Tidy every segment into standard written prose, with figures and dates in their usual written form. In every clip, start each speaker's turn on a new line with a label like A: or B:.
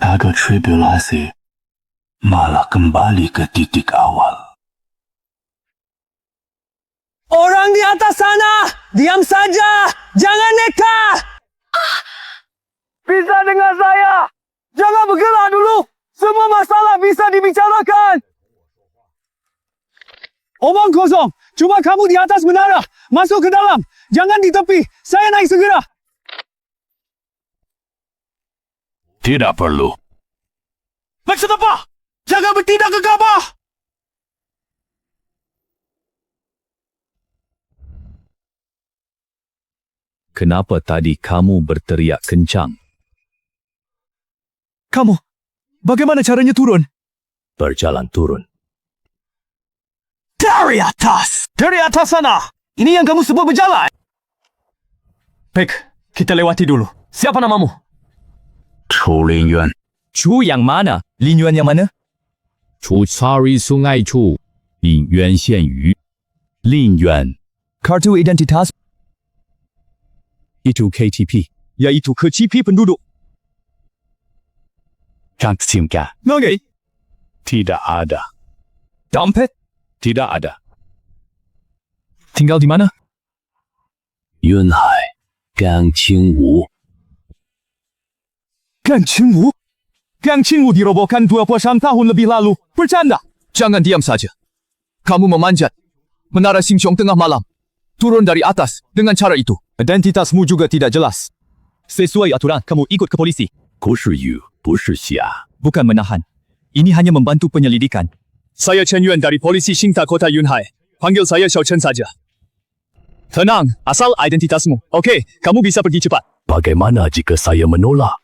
A: jaga tribulasi, malah kembali ke titik awal.
B: Orang di atas sana, diam saja, jangan nekat. Bisa dengar saya? Jangan bergerak dulu. Semua masalah bisa dibicarakan. Omong kosong. Cuma kamu di atas menara. Masuk ke dalam. Jangan di tepi. Saya naik segera.
A: Tidak perlu.
B: Maksud apa? Jangan bertindak gegabah.
C: Kenapa tadi kamu berteriak kencang?
B: Kamu, bagaimana caranya turun?
C: Berjalan turun.
B: Dari atas! Dari atas sana! Ini yang kamu sebut berjalan? Baik, kita lewati dulu. Siapa namamu?
A: Chu Lingyuan.
C: Chu yang mana? Lingyuan yang mana? Chu cari sungai Chu. Lingyuan Xian Yu. Lingyuan. Kartu identitas. Itu KTP. Yaitu KTP penduduk.
A: Kak Simka.
B: Nangis?
A: Tidak ada.
C: Dompet?
A: Tidak ada.
C: Tinggal di mana?
A: Yunhai. Gang Qingwu.
B: Gang Qingwu? Gang Qingwu dirobohkan 20 tahun lebih lalu. Bercanda?
C: Jangan diam saja. Kamu memanjat. Menara Xingqiong tengah malam. Turun dari atas dengan cara itu.
B: Identitasmu juga tidak jelas.
C: Sesuai aturan, kamu ikut ke polisi.
A: 不是Yu, 不是Xia.
C: Bukan menahan. Ini hanya membantu penyelidikan. Saya Chen Yuan dari Polisi Xingda Kota Yunhai. Panggil saya Xiao Chen saja. Tenang, asal identitasmu. Okey, kamu bisa pergi cepat.
A: Bagaimana jika saya menolak?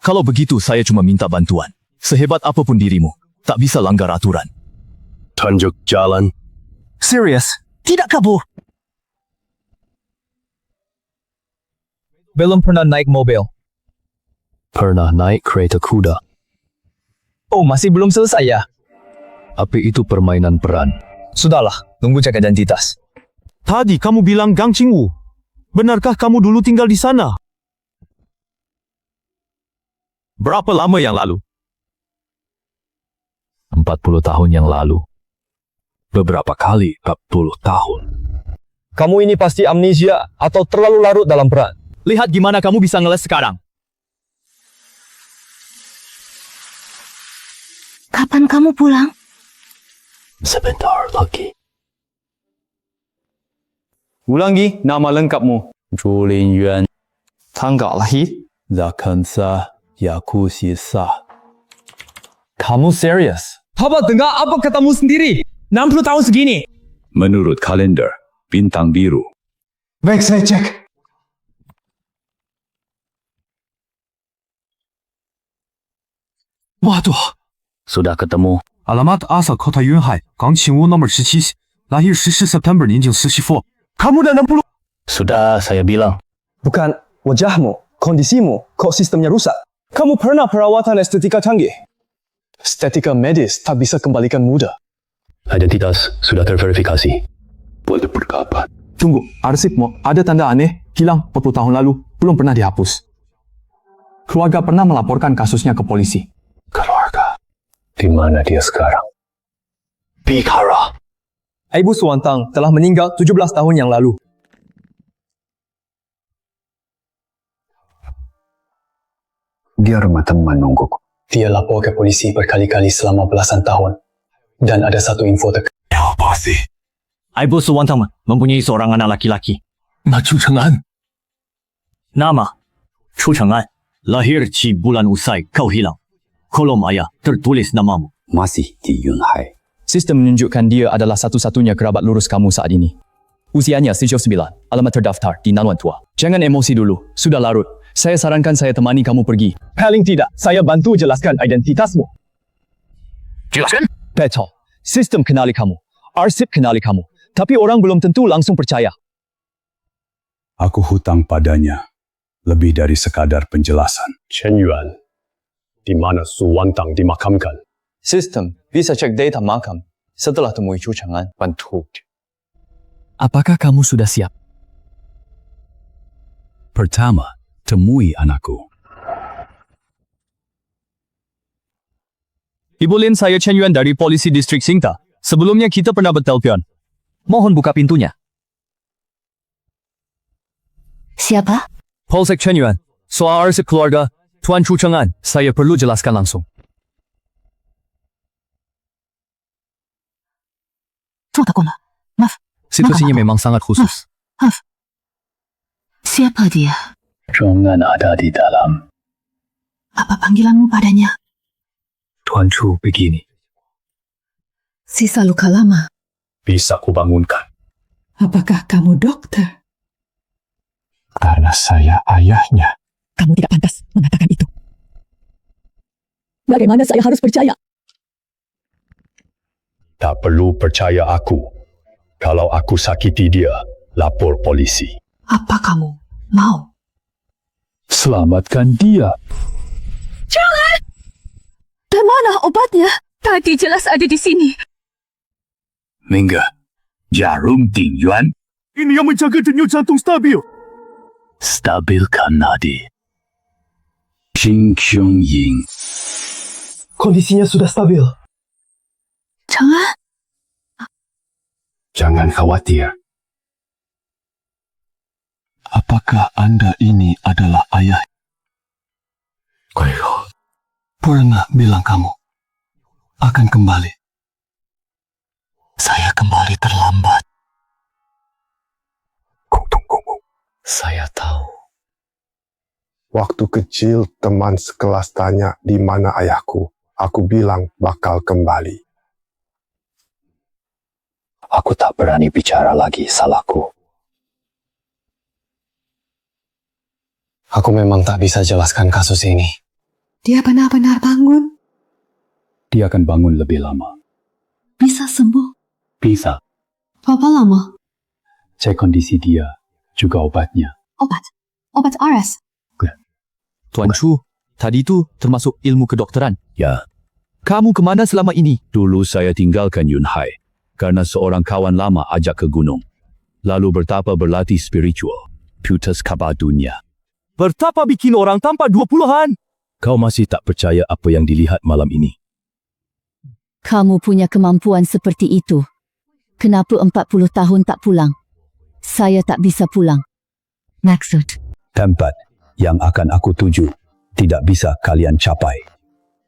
C: Kalau begitu, saya cuma minta bantuan. Sehebat apapun dirimu, tak bisa langgar aturan.
A: Tunjuk jalan.
B: Serius? Tidak kabur.
C: Belum pernah naik mobil.
A: Pernah naik kereta kuda.
C: Oh, masih belum selesai ya?
A: Api itu permainan peran.
C: Sudahlah, tunggu cek identitas.
B: Tadi kamu bilang Gang Qingwu. Benarkah kamu dulu tinggal di sana? Berapa lama yang lalu?
A: 40 tahun yang lalu. Beberapa kali 40 tahun.
C: Kamu ini pasti amnesia atau terlalu larut dalam peran. Lihat gimana kamu bisa ngeles sekarang.
D: Kapan kamu pulang?
A: Sebentar lagi.
B: Ulangi nama lengkapmu.
A: Zhu Lingyuan.
B: Tanggal lahir?
A: Zakansa Yakusisa.
B: Kamu serius? Apa dengar apa katamu sendiri? 60 tahun segini.
A: Menurut kalender, bintang biru.
B: Baik, saya cek. Waduh.
A: Sudah ketemu.
B: Alamat asal Kota Yunhai, Gang Qingwu nomor 17, lahir 14 September 1914. Kamu dah 60.
A: Sudah saya bilang.
E: Bukan wajahmu, kondisimu, kok sistemnya rusak. Kamu pernah perawatan estetika canggih. Estetika medis tak bisa kembalikan muda.
A: Identitas sudah terverifikasi. Boleh berkabar.
E: Tunggu, arsipmu ada tanda aneh, hilang 40 tahun lalu, belum pernah dihapus. Keluarga pernah melaporkan kasusnya ke polisi.
A: Keluarga. Di mana dia sekarang? Bikara.
E: Ibu Suwantang telah meninggal 17 tahun yang lalu.
A: Biar teman menungguku.
E: Dia lapor ke polisi berkali-kali selama belasan tahun. Dan ada satu info
A: Apa sih?
C: Ibu Suwantang mempunyai seorang anak laki-laki.
A: Chu Cheng'an.
C: Nama Chu Cheng'an. Lahir di bulan usai kau hilang. Kolom ayah tertulis namamu.
A: Masih di Yunhai.
E: Sistem menunjukkan dia adalah satu-satunya kerabat lurus kamu saat ini. Usianya 79, alamat terdaftar di Nanwan Tua. Jangan emosi dulu, sudah larut. Saya sarankan saya temani kamu pergi. Paling tidak, saya bantu jelaskan identitasmu.
A: Jelaskan?
E: Betul, sistem kenali kamu, arsip kenali kamu. Tapi orang belum tentu langsung percaya.
F: Aku hutang padanya lebih dari sekadar penjelasan.
G: Chen Yuan, di mana Suwantang dimakamkan?
E: Sistem bisa cek data makam setelah temui Chu Cheng'an.
G: Bantu.
C: Apakah kamu sudah siap?
F: Pertama, temui anakku.
C: Ibu Lin, saya Chen Yuan dari Polisi Distrik Singta. Sebelumnya kita pernah bertelpon. Mohon buka pintunya.
D: Siapa?
C: Polsek Chen Yuan. Soal arsip keluarga, Tuan Chu Cheng An. Saya perlu jelaskan langsung.
D: Tuatakola. Maaf.
C: Situasinya memang sangat khusus.
D: Siapa dia?
A: Cheng An ada di dalam.
D: Apa panggilanmu padanya?
A: Tuan Chu begini.
D: Sisa luka lama.
G: Bisa kubangunkan.
D: Apakah kamu dokter?
F: Karena saya ayahnya.
D: Kamu tidak pantas mengatakan itu. Bagaimana saya harus percaya?
G: Tak perlu percaya aku. Kalau aku sakiti dia, lapor polisi.
D: Apa kamu mau?
A: Selamatkan dia.
D: Di mana obatnya? Tadi jelas ada di sini.
A: Mingga. Jarum Tingyuan.
B: Ini yang menjaga denyut jantung stabil.
A: Stabilkan nadi. Xing Xiong Ying.
B: Kondisinya sudah stabil.
D: Jangan.
F: Jangan khawatir. Apakah Anda ini adalah ayah? Kayo, pernah bilang kamu akan kembali. Saya kembali terlambat.
A: Saya tahu.
H: Waktu kecil teman sekelas tanya di mana ayahku. Aku bilang bakal kembali.
A: Aku tak berani bicara lagi, salahku.
I: Aku memang tak bisa jelaskan kasus ini.
D: Dia benar-benar bangun.
F: Dia akan bangun lebih lama.
D: Bisa sembuh.
F: Bisa.
D: Berapa lama?
F: Cek kondisi dia, juga obatnya.
D: Obat. Obat RS.
E: Tuan Chu, tadi itu termasuk ilmu kedokteran.
A: Ya,
E: Kamu kemana selama ini?
A: dulu saya tinggalkan Yunhai karena seorang kawan lama ajak ke gunung. Lalu bertapa berlatih spiritual. Putus kabar dunia.
C: Bertapa bikin orang tanpa 20-an.
A: Kau masih tak percaya apa yang dilihat malam ini?
J: Kamu punya kemampuan seperti itu. Kenapa 40 tahun tak pulang? Saya tak bisa pulang.
D: Maksud.
F: Tempat yang akan aku tuju tidak bisa kalian capai.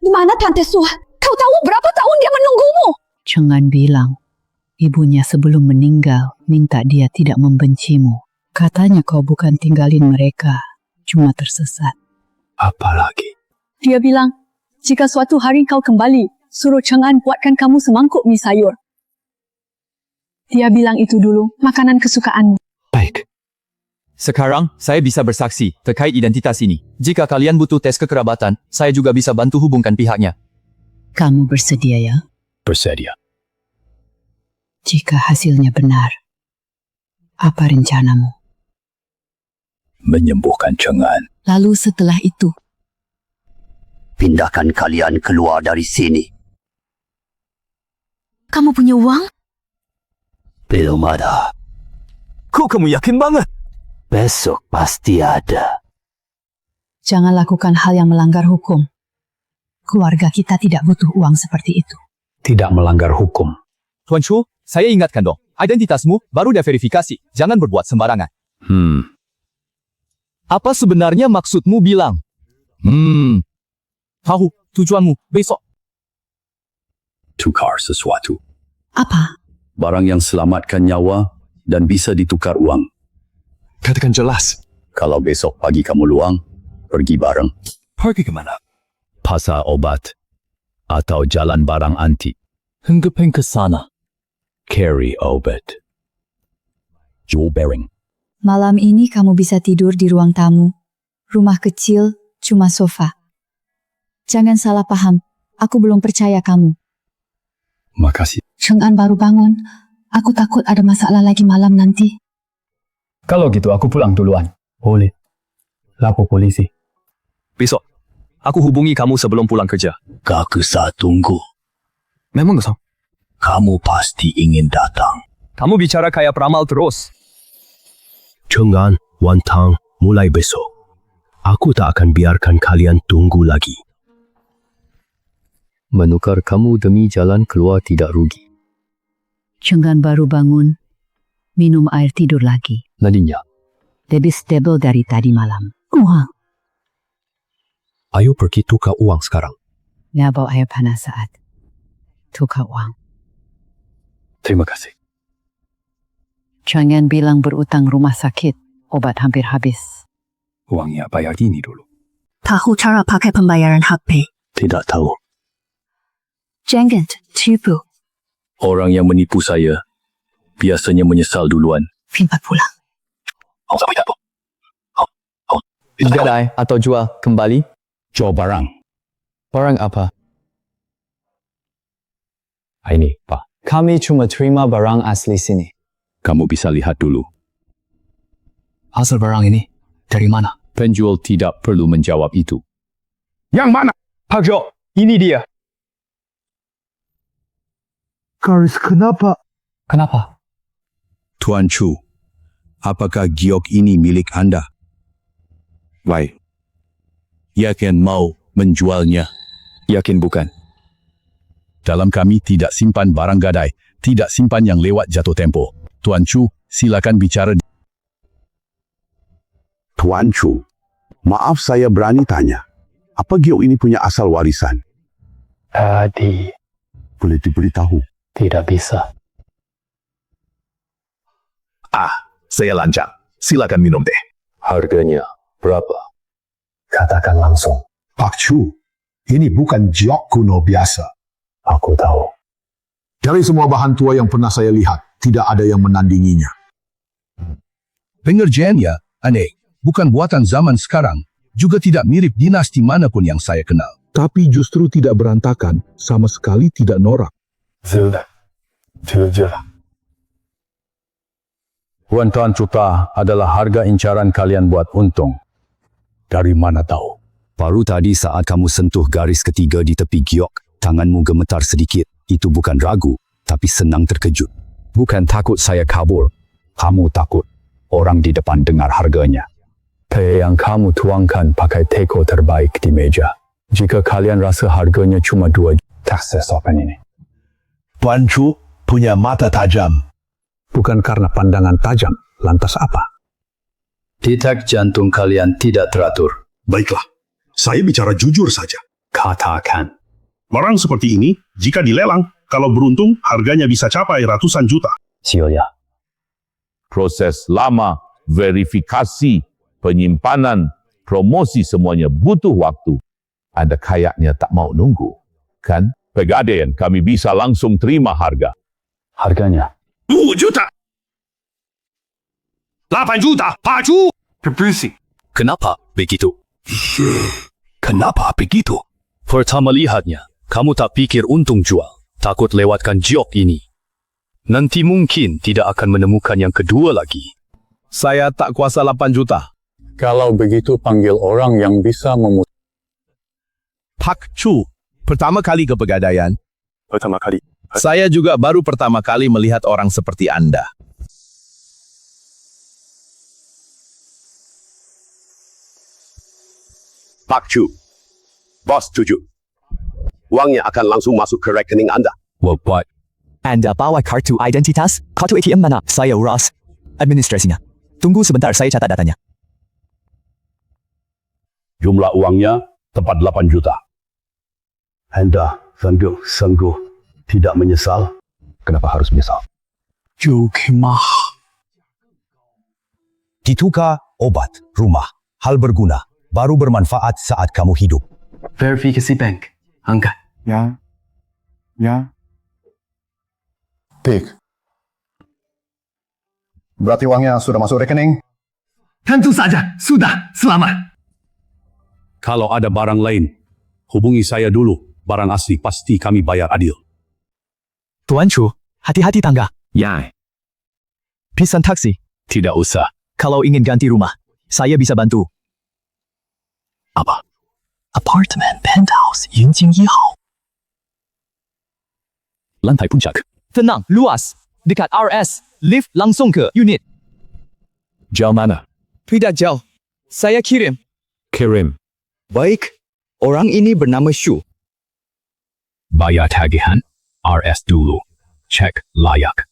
D: Di mana Tante Su? Kau tahu berapa tahun dia menunggumu?
J: Jangan bilang. Ibunya sebelum meninggal minta dia tidak membencimu. Katanya kau bukan tinggalin mereka, cuma tersesat.
F: Apalagi?
K: Dia bilang, jika suatu hari kau kembali, suruh Cheng An buatkan kamu semangkuk mie sayur. Dia bilang itu dulu, makanan kesukaanmu.
F: Baik.
E: Sekarang, saya bisa bersaksi terkait identitas ini. Jika kalian butuh tes kekerabatan, saya juga bisa bantu hubungkan pihaknya.
J: Kamu bersedia ya?
A: Bersedia.
J: Jika hasilnya benar, apa rencanamu?
A: Menyembuhkan Cheng An.
J: Lalu setelah itu,
L: Pindahkan kalian keluar dari sini.
D: Kamu punya uang?
L: Belum ada.
B: Kok kamu yakin banget?
L: Besok pasti ada.
J: jangan lakukan hal yang melanggar hukum. Keluarga kita tidak butuh uang seperti itu.
F: Tidak melanggar hukum.
E: Tuan Chu, saya ingatkan dong. Identitasmu baru diverifikasi. Jangan berbuat sembarangan. Apa sebenarnya maksudmu bilang? Tahu tujuanmu besok.
F: Tukar sesuatu.
D: Apa?
F: Barang yang selamatkan nyawa dan bisa ditukar uang.
I: Katakan jelas.
F: Kalau besok pagi kamu luang, pergi bareng.
A: Pergi kemana? Pasar obat. Atau jalan barang antik. Henggepeng ke sana. Carry obat. Jual barang.
J: Malam ini kamu bisa tidur di ruang tamu. Rumah kecil, cuma sofa. Jangan salah paham, aku belum percaya kamu.
F: Makasih.
D: Cheng An baru bangun. Aku takut ada masalah lagi malam nanti.
C: Kalau gitu aku pulang duluan. Boleh. Lapor polisi. Besok, aku hubungi kamu sebelum pulang kerja.
L: Kak usah tunggu.
C: Memang gak.
L: Kamu pasti ingin datang.
C: Kamu bicara kayak peramal terus.
L: Cheng An, Wan Tang, mulai besok. Aku tak akan biarkan kalian tunggu lagi. Menukar kamu demi jalan keluar tidak rugi.
J: Cenggan baru bangun, minum air tidur lagi.
L: Nadinya,
J: Lebih stabil dari tadi malam. Uang.
L: ayo pergi tukar uang sekarang.
J: Nggak bawa air panas saat tukar uang.
L: Terima kasih.
J: Jangan bilang berutang rumah sakit. Obat hampir habis.
F: Uangnya bayar ini dulu.
K: Tahu cara pakai pembayaran HP.
L: Tidak tahu.
K: Jangan tipu.
A: Orang yang menipu saya biasanya menyesal duluan.
K: Pinpat pulang.
E: Gadai atau jual kembali?
F: Jual barang.
E: Barang apa?
F: Ini, Pak.
I: Kami cuma terima barang asli sini.
A: Kamu bisa lihat dulu.
E: Asal barang ini dari mana?
A: Penjual tidak perlu menjawab itu.
B: Yang mana?
C: Pak Jo, ini dia.
B: Garis kenapa?
E: Kenapa?
A: Tuan Chu, apakah giok ini milik Anda? Baik. Yakin mau menjualnya?
E: Yakin bukan?
A: Dalam kami tidak simpan barang gadai, tidak simpan yang lewat jatuh tempo. Tuan Chu, silakan bicara.
H: Tuan Chu, maaf saya berani tanya. Apa giok ini punya asal warisan?
I: Tadi
H: Boleh diberitahu?
I: tidak bisa.
G: Saya lancar. Silakan minum teh.
L: Harganya berapa?
I: Katakan langsung.
H: Pak Chu, ini bukan giok kuno biasa.
I: Aku tahu.
H: Dari semua bahan tua yang pernah saya lihat, tidak ada yang menandinginya.
A: Pengerjaannya aneh, bukan buatan zaman sekarang, juga tidak mirip dinasti manapun yang saya kenal.
H: Tapi justru tidak berantakan, sama sekali tidak norak.
F: Tuan juta adalah harga incaran kalian buat untung. Dari mana tahu?
A: Baru tadi saat kamu sentuh garis ketiga di tepi giok, tanganmu gemetar sedikit. Itu bukan ragu, tapi senang terkejut. Bukan takut saya kabur. Kamu takut orang di depan dengar harganya.
F: Teh yang kamu tuangkan pakai teko terbaik di meja. Jika kalian rasa harganya cuma 2 juta, tak sesopan ini.
G: Tuan Chu punya mata tajam.
F: Bukan karena pandangan tajam, lantas apa?
L: Detak jantung kalian tidak teratur.
G: Baiklah, saya bicara jujur saja.
L: Katakan.
G: Barang seperti ini, jika dilelang, kalau beruntung, harganya bisa capai ratusan juta.
L: Sioya.
M: Proses lama, verifikasi, penyimpanan, promosi semuanya butuh waktu. Anda kayaknya tak mau nunggu, kan? Pegadaian, kami bisa langsung terima harga.
L: Harganya
G: 2 juta. 8 juta, Pak Chu.
B: Perbusi.
C: Kenapa begitu?
G: Kenapa begitu?
C: Pertama lihatnya, kamu tak pikir untung jual. Takut lewatkan giok ini. Nanti mungkin tidak akan menemukan yang kedua lagi.
G: Saya tak kuasa 8 juta.
L: Kalau begitu panggil orang yang bisa memutuskan.
G: Pak Chu, pertama kali ke Pegadaian.
L: Pertama kali.
G: Saya juga baru pertama kali melihat orang seperti Anda.
H: Pak Chu, bos setuju. Uangnya akan langsung masuk ke rekening Anda.
A: Worldwide.
E: Anda bawa kartu identitas? Kartu ATM mana? Saya urus administrasinya. Tunggu sebentar, saya catat datanya.
F: Jumlah uangnya tepat 8 juta.
H: Anda sungguh tidak menyesal?
F: Kenapa harus menyesal?
H: Jukimah.
F: Ditukar obat, rumah, hal berguna, baru bermanfaat saat kamu hidup.
I: Verifikasi bank. Angkat.
H: Ya.
G: Tik. Berarti uangnya sudah masuk rekening?
B: Tentu saja, sudah, selamat.
F: Kalau ada barang lain, hubungi saya dulu. Barang asli pasti kami bayar adil.
E: Tuan Chu, hati-hati tangga.
A: Ya,
E: Pesan taksi.
A: tidak usah.
E: Kalau ingin ganti rumah, saya bisa bantu.
A: Apa?
E: Apartemen penthouse Yunjing 1 号.
A: Lantai puncak.
E: Tenang, luas. Dekat RS. Lift langsung ke unit.
A: Jauh mana?
E: Tidak jauh. Saya kirim.
A: Kirim.
E: Baik. Orang ini bernama Shu.
A: Bayar tagihan, RS dulu. Cek layak.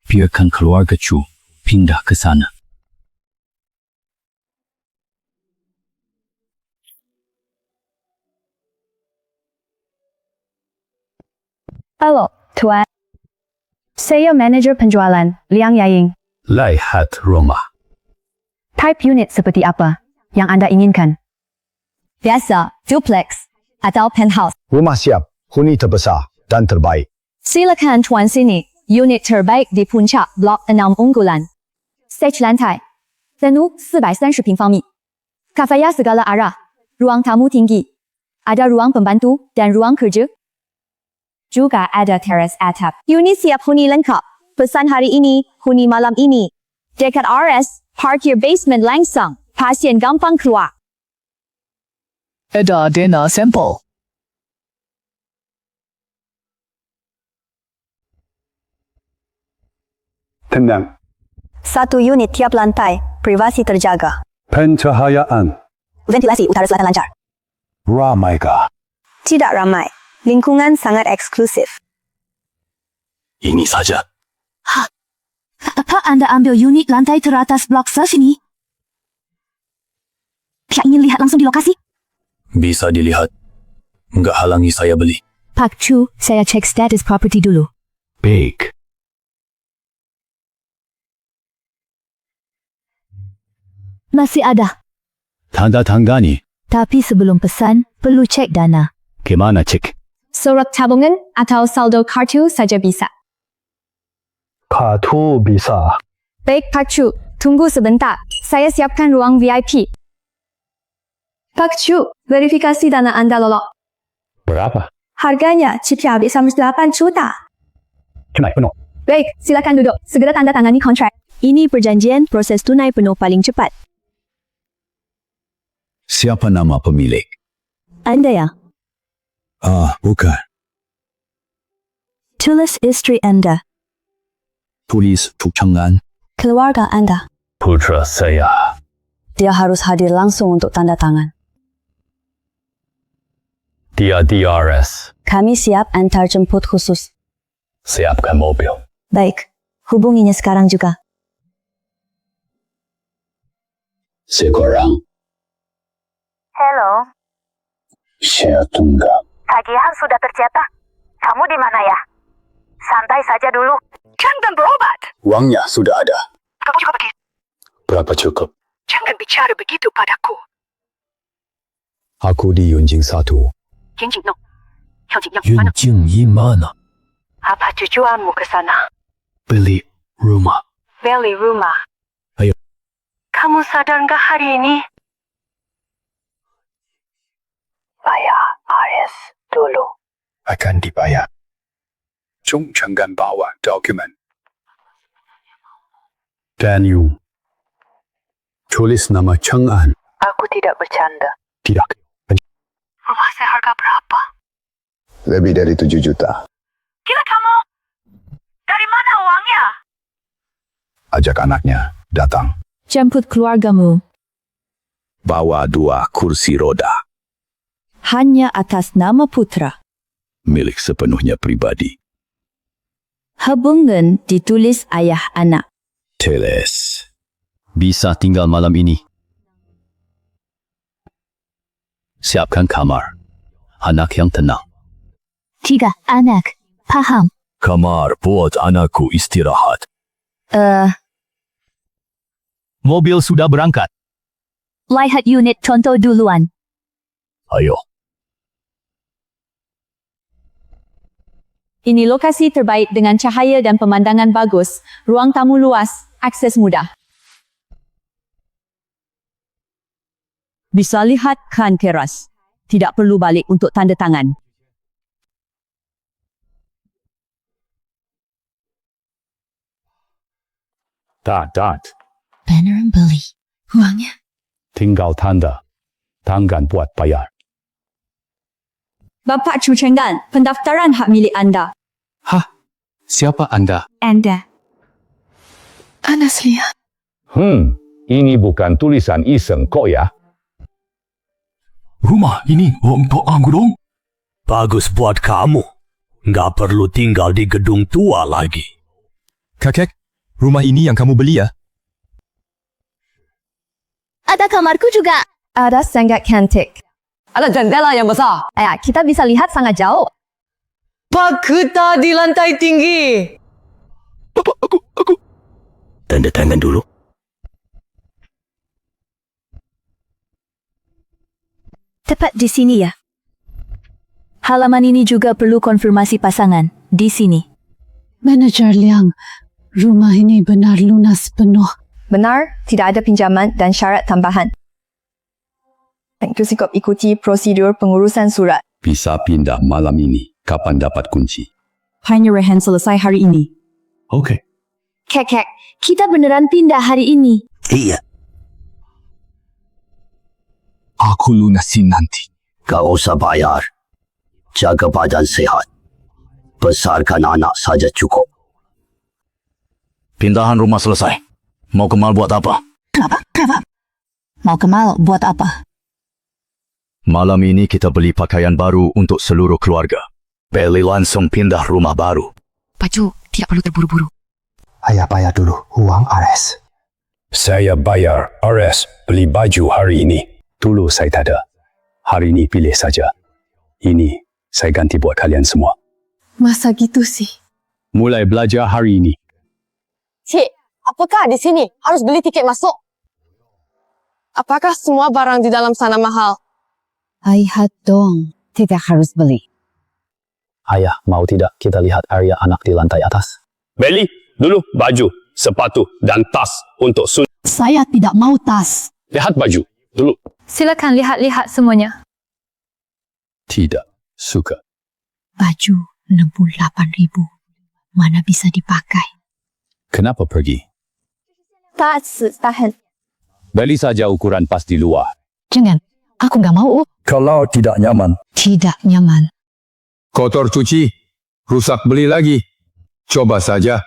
A: Biarkan keluarga Chu pindah ke sana.
K: Halo, Tuan. Saya manajer penjualan, Liang Yaying.
A: Lihat rumah.
K: Type unit seperti apa yang anda inginkan? Biasa, duplex, atau penthouse.
A: Rumah siap, huni terbesar dan terbaik.
K: Silakan Tuan sini, unit terbaik di puncak blok 6 unggulan. Stage lantai, penuh 430 平方米. Kafaya segala arah, ruang tamu tinggi. Ada ruang pembantu dan ruang kerja. Juga ada teras atap. Unit siap huni lengkap. Pesan hari ini, huni malam ini. Dekat RS, parkir basement langsung. Pasien gampang keluar.
E: Ada dana sampel.
F: Tenang.
K: Satu unit tiap lantai, privasi terjaga.
F: Pencahayaan.
K: Ventilasi utara selatan lancar.
F: Ramai kah?
K: Tidak ramai. Lingkungan sangat eksklusif.
A: Ini saja.
D: Apa anda ambil unit lantai teratas blok sini? Saya ingin lihat langsung di lokasi.
A: Bisa dilihat. Enggak halangi saya beli.
D: Pak Chu, saya cek status properti dulu.
A: Baik.
D: Masih ada.
A: Tanda tanggani.
D: Tapi sebelum pesan, perlu cek dana.
A: Gimana cek?
K: Surat tabungan atau saldo kartu saja bisa.
F: Kartu bisa.
K: Baik Pak Chu, tunggu sebentar. Saya siapkan ruang VIP. Pak Chu, verifikasi dana anda lolos.
G: Berapa?
K: Harganya cicil habis 8 juta.
F: Tunai penuh.
K: Baik, silakan duduk. Segera tanda tangani kontrak. Ini perjanjian proses tunai penuh paling cepat.
A: Siapa nama pemilik?
D: Anda ya?
A: Bukan.
D: Tulis istri anda.
A: Tulis Fu Cheng'an.
K: Keluarga anda.
G: Putra saya.
K: Dia harus hadir langsung untuk tanda tangan.
G: Dia di RS.
K: Kami siap antar jemput khusus.
G: Siapkan mobil.
K: Baik, hubunginya sekarang juga.
A: Sekarang.
N: Hello.
A: Saya tunggu.
N: Tagihan sudah tercetak. Kamu di mana ya? Santai saja dulu. Jangan berobat.
A: Uangnya sudah ada.
N: Kamu juga begitu.
A: Berapa cukup?
N: Jangan bicara begitu padaku.
A: Aku di Yunjing 1.
N: Yunjing no. Yunjing mana?
A: Yunjing mana?
N: Apa tujuanmu ke sana?
A: Beli rumah.
N: Beli rumah.
A: Ayo.
N: Kamu sadar nggak hari ini? Bayar RS dulu.
F: Akan dibayar. Chung Cheng'an bawa dokumen. Daniel. Tulis nama Cheng'an.
N: Aku tidak bercanda.
F: Tidak.
N: Rumah seharga berapa?
H: Lebih dari 7 juta.
N: Gila kamu. Dari mana uangnya?
A: Ajak anaknya datang.
D: Jemput keluargamu.
A: Bawa 2 kursi roda.
D: Hanya atas nama putra.
A: Milik sepenuhnya pribadi.
D: Hubungan ditulis ayah anak.
A: Teles. Bisa tinggal malam ini. Siapkan kamar. Anak yang tenang.
D: 3 anak. Paham.
A: Kamar buat anakku istirahat. Mobil sudah berangkat.
D: Lihat unit contoh duluan.
A: Ayo.
K: Ini lokasi terbaik dengan cahaya dan pemandangan bagus. Ruang tamu luas, akses mudah. Bisa lihat kan teras. Tidak perlu balik untuk tanda tangan.
G: Dat.
D: Beneran beli. Uangnya.
G: Tinggal tanda tangan buat bayar.
K: Bapak Chu Cheng'an, pendaftaran hak milik anda.
E: Siapa anda?
K: Anda.
D: Anas lihat.
G: Ini bukan tulisan iseng kok ya.
L: Rumah ini untuk aku dong. Bagus buat kamu. Nggak perlu tinggal di gedung tua lagi.
C: Kakek, rumah ini yang kamu beli ya?
K: Ada kamarku juga. Ada sangat cantik.
O: Ada jendela yang besar.
K: Kita bisa lihat sangat jauh.
O: Pak kita di lantai tinggi.
L: Aku. Tanda tangan dulu.
D: Tepat di sini ya. Halaman ini juga perlu konfirmasi pasangan. Di sini.
J: Manajer Liang, rumah ini benar lunas penuh.
K: Benar, tidak ada pinjaman dan syarat tambahan. Cukup ikuti prosedur pengurusan surat.
A: Bisa pindah malam ini. Kapan dapat kunci?
J: Penyerahan selesai hari ini.
L: Oke.
D: Kek, kita beneran pindah hari ini.
L: Iya.
C: Aku lunasin nanti.
L: Gak usah bayar. Jaga badan sehat. Besarkan anak saja cukup. Pindahan rumah selesai. Mau ke mall buat apa?
J: Kenapa? Mau ke mall buat apa?
G: Malam ini kita beli pakaian baru untuk seluruh keluarga. Beli langsung pindah rumah baru.
J: Baju tidak perlu terburu-buru.
H: Ayah bayar dulu uang RS.
F: Saya bayar RS beli baju hari ini. Dulu saya tak ada. Hari ini pilih saja. Ini saya ganti buat kalian semua.
J: Masa gitu sih?
F: Mulai belajar hari ini.
O: Cik, apakah di sini harus beli tiket masuk? Apakah semua barang di dalam sana mahal?
J: Ayah dong, tidak harus beli.
F: Ayah, mau tidak kita lihat area anak di lantai atas? Beli dulu baju, sepatu, dan tas untuk Sun.
J: Saya tidak mau tas.
F: Lihat baju dulu.
K: Silakan lihat-lihat semuanya.
F: Tidak suka.
J: Baju 68.000. Mana bisa dipakai?
A: Kenapa pergi?
K: Tahan.
A: Beli saja ukuran pas di luar.
J: Jangan, aku nggak mau.
F: Kalau tidak nyaman.
J: Tidak nyaman.
F: Kotor cuci, rusak beli lagi. Coba saja.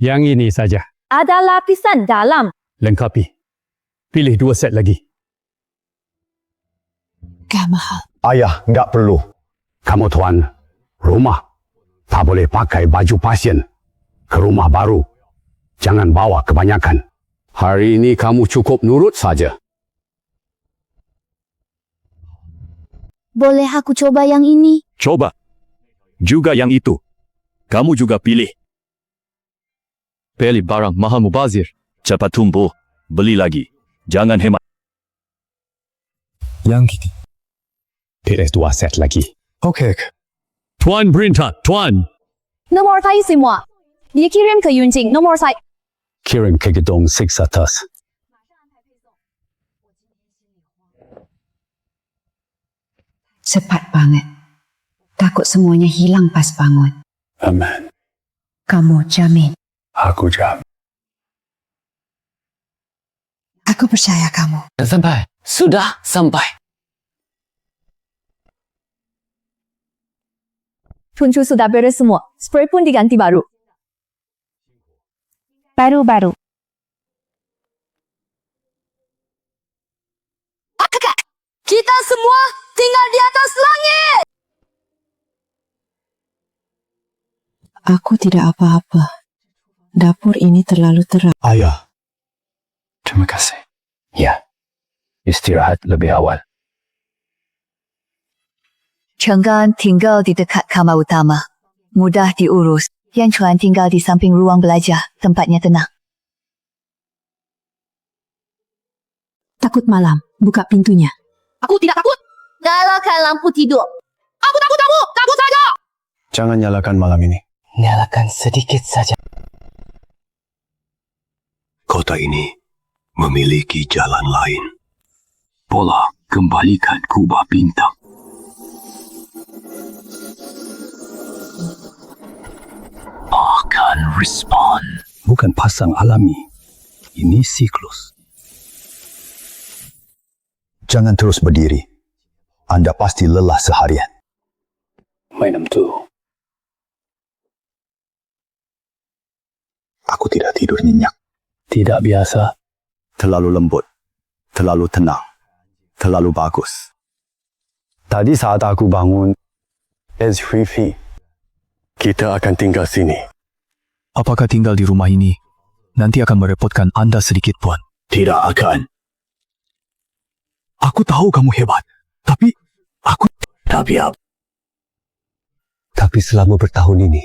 B: Yang ini saja.
K: Ada lapisan dalam.
B: Lengkapi. Pilih 2 set lagi.
J: Gak mahal.
A: Ayah, nggak perlu. Kamu tuan, rumah. Tak boleh pakai baju pasien. Ke rumah baru. Jangan bawa kebanyakan. Hari ini kamu cukup nurut saja.
D: Boleh aku coba yang ini?
G: Coba. Juga yang itu. Kamu juga pilih.
C: Beli barang mahal mubazir.
G: Cepat tumbuh. Beli lagi. Jangan hemat.
F: Yang gini. Pilih 2 set lagi. Oke.
L: Tuan perintah, Tuan.
K: Nomor saya semua. Dia kirim ke Yunjing. Nomor saya.
F: Kirim ke gedung 6 atas.
J: Cepat banget. Takut semuanya hilang pas bangun.
F: Aman.
J: Kamu jamin.
F: Aku jamin.
J: Aku percaya kamu.
O: Sampai. Sudah sampai.
K: Puncu sudah beres semua. Spray pun diganti baru. Baru.
O: Kita semua tinggal di atas langit.
J: Aku tidak apa-apa. Dapur ini terlalu terang.
F: Ayah. Terima kasih. Ya. Istirahat lebih awal.
D: Chenggan tinggal di dekat kamar utama. Mudah diurus. Yang Chuan tinggal di samping ruang belajar. Tempatnya tenang.
J: Takut malam. Buka pintunya.
O: Aku tidak takut.
K: Nyalakan lampu tidur.
O: Aku takut kamu. Takut saja.
F: Jangan nyalakan malam ini.
I: Nyalakan sedikit saja.
L: Kota ini memiliki jalan lain. Pola kembalikan kubah bintang. Akan respon.
F: Bukan pasang alami. Ini siklus. Jangan terus berdiri. Anda pasti lelah seharian. Minum tu. Aku tidak tidur nyenyak. Tidak biasa. Terlalu lembut. Terlalu tenang. Terlalu bagus. Tadi saat aku bangun, it's creepy. Kita akan tinggal sini.
C: Apakah tinggal di rumah ini nanti akan merepotkan Anda sedikit pun?
L: Tidak akan.
C: Aku tahu kamu hebat, tapi aku...
L: Tapi apa?
H: Tapi selama bertahun ini,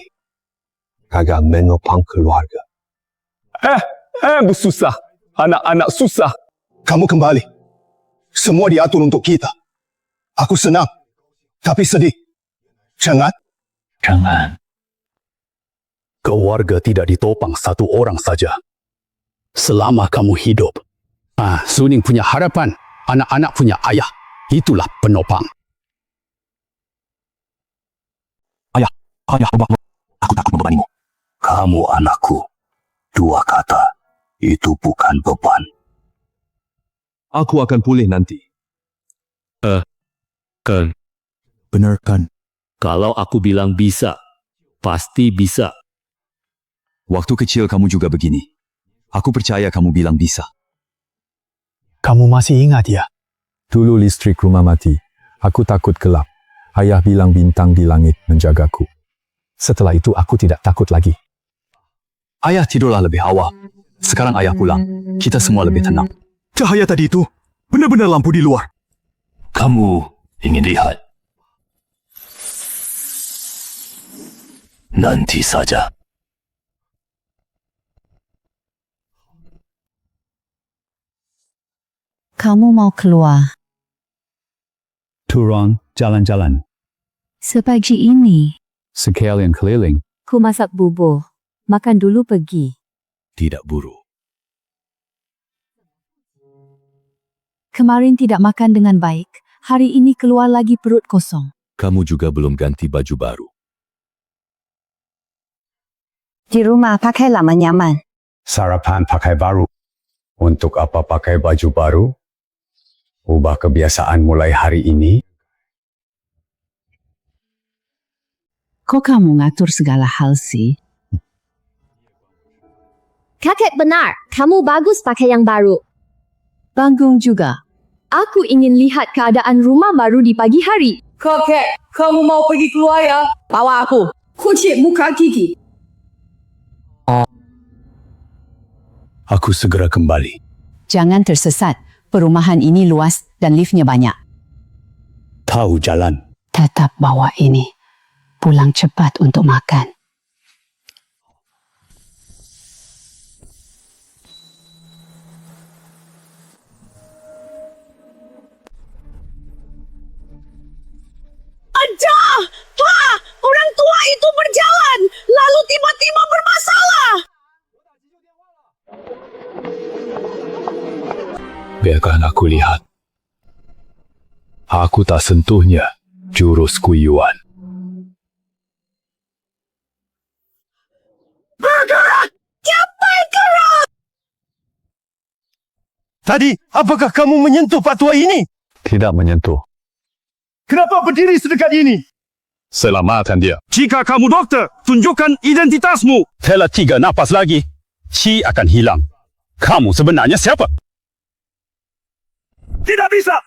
H: kagak menopang keluarga.
C: Bersusah. Anak-anak susah.
F: Kamu kembali. Semua diatur untuk kita. Aku senang, tapi sedih. Jangan.
A: Keluarga tidak ditopang satu orang saja. Selama kamu hidup. Suning punya harapan, anak-anak punya ayah. Itulah penopang.
C: Ayah, aku takut membebanimu.
L: Kamu anakku. 2 kata. Itu bukan beban.
C: Aku akan pulih nanti. Benar kan?
P: Kalau aku bilang bisa, pasti bisa.
E: Waktu kecil kamu juga begini. Aku percaya kamu bilang bisa.
F: Kamu masih ingat ya?
H: Dulu listrik rumah mati. Aku takut gelap. Ayah bilang bintang di langit menjagaku. Setelah itu aku tidak takut lagi.
E: Ayah tidurlah lebih awal. Sekarang ayah pulang. Kita semua lebih tenang.
C: Cahaya tadi itu benar-benar lampu di luar.
L: Kamu ingin lihat? Nanti saja.
J: Kamu mau keluar?
A: Turun jalan-jalan.
J: Sepagi ini,
A: Sekalian keliling.
K: Ku masak bubur. Makan dulu pergi.
G: Tidak buru.
J: kemarin tidak makan dengan baik, hari ini keluar lagi perut kosong.
G: Kamu juga belum ganti baju baru.
D: Di rumah pakai lama nyaman.
F: Sarapan pakai baru. Untuk apa pakai baju baru? Ubah kebiasaan mulai hari ini.
J: Kok kamu ngatur segala hal sih?
K: Kakek benar, kamu bagus pakai yang baru.
J: Bangung juga.
K: Aku ingin lihat keadaan rumah baru di pagi hari.
O: Kakek, kamu mau pergi keluar ya? Bawa aku. Kunci muka gigi.
F: Aku segera kembali.
J: Jangan tersesat. Perumahan ini luas dan liftnya banyak.
F: Tahu jalan.
J: Tetap bawa ini. Pulang cepat untuk makan.
O: Ada! Pak! Orang tua itu berjalan, lalu tiba-tiba bermasalah.
F: Biarkan aku lihat. Aku tak sentuhnya jurus kuyuan.
O: Bergerak! Cepat gerak!
C: Tadi, apakah kamu menyentuh Pak Tua ini?
F: Tidak menyentuh.
C: Kenapa berdiri sedekat ini?
F: Selamatkan dia.
C: Jika kamu dokter, tunjukkan identitasmu.
F: Telah 3 napas lagi. Qi akan hilang. Kamu sebenarnya siapa?
C: Tidak bisa.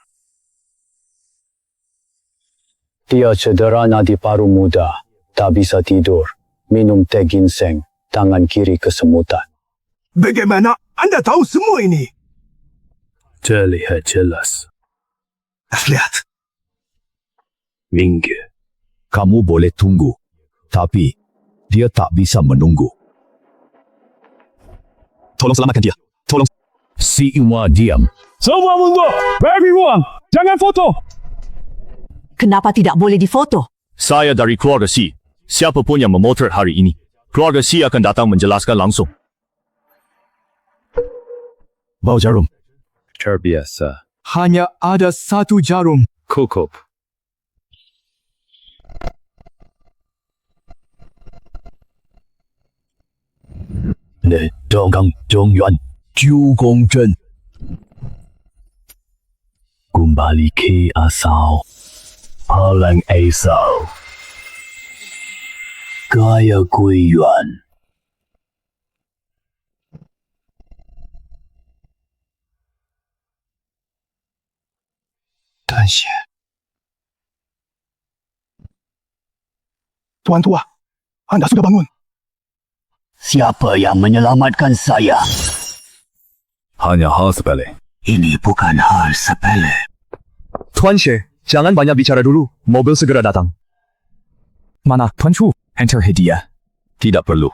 F: Dia cedera nadi paru muda. Tak bisa tidur. Minum teh ginseng. Tangan kiri kesemutan.
C: Bagaimana Anda tahu semua ini?
F: Terlihat jelas.
C: Lihat.
F: Minggir.
A: Kamu boleh tunggu. Tapi, dia tak bisa menunggu.
C: Tolong selamatkan dia. Tolong.
A: Si Iwa diam.
C: Semua mundur. Bagi ruang. Jangan foto.
J: Kenapa tidak boleh difoto?
C: Saya dari keluarga Si. Siapa pun yang memotret hari ini, keluarga Si akan datang menjelaskan langsung.
F: Bau jarum. Terbiasa.
C: Hanya ada 1 jarum.
F: Cukup.
A: Le Donggang Dongyuan Jiu Gong Zhen.
F: Kembali ke asal. Palang asal. Gaya kuyuan.
C: Tuan Tua,
F: Anda sudah bangun.
L: Siapa yang menyelamatkan saya?
F: Hanya hal sepele.
L: Ini bukan hal sepele.
C: Tuan She, jangan banyak bicara dulu. Mobil segera datang.
E: Mana, Tuan Chu? Enter hadiah.
G: Tidak perlu.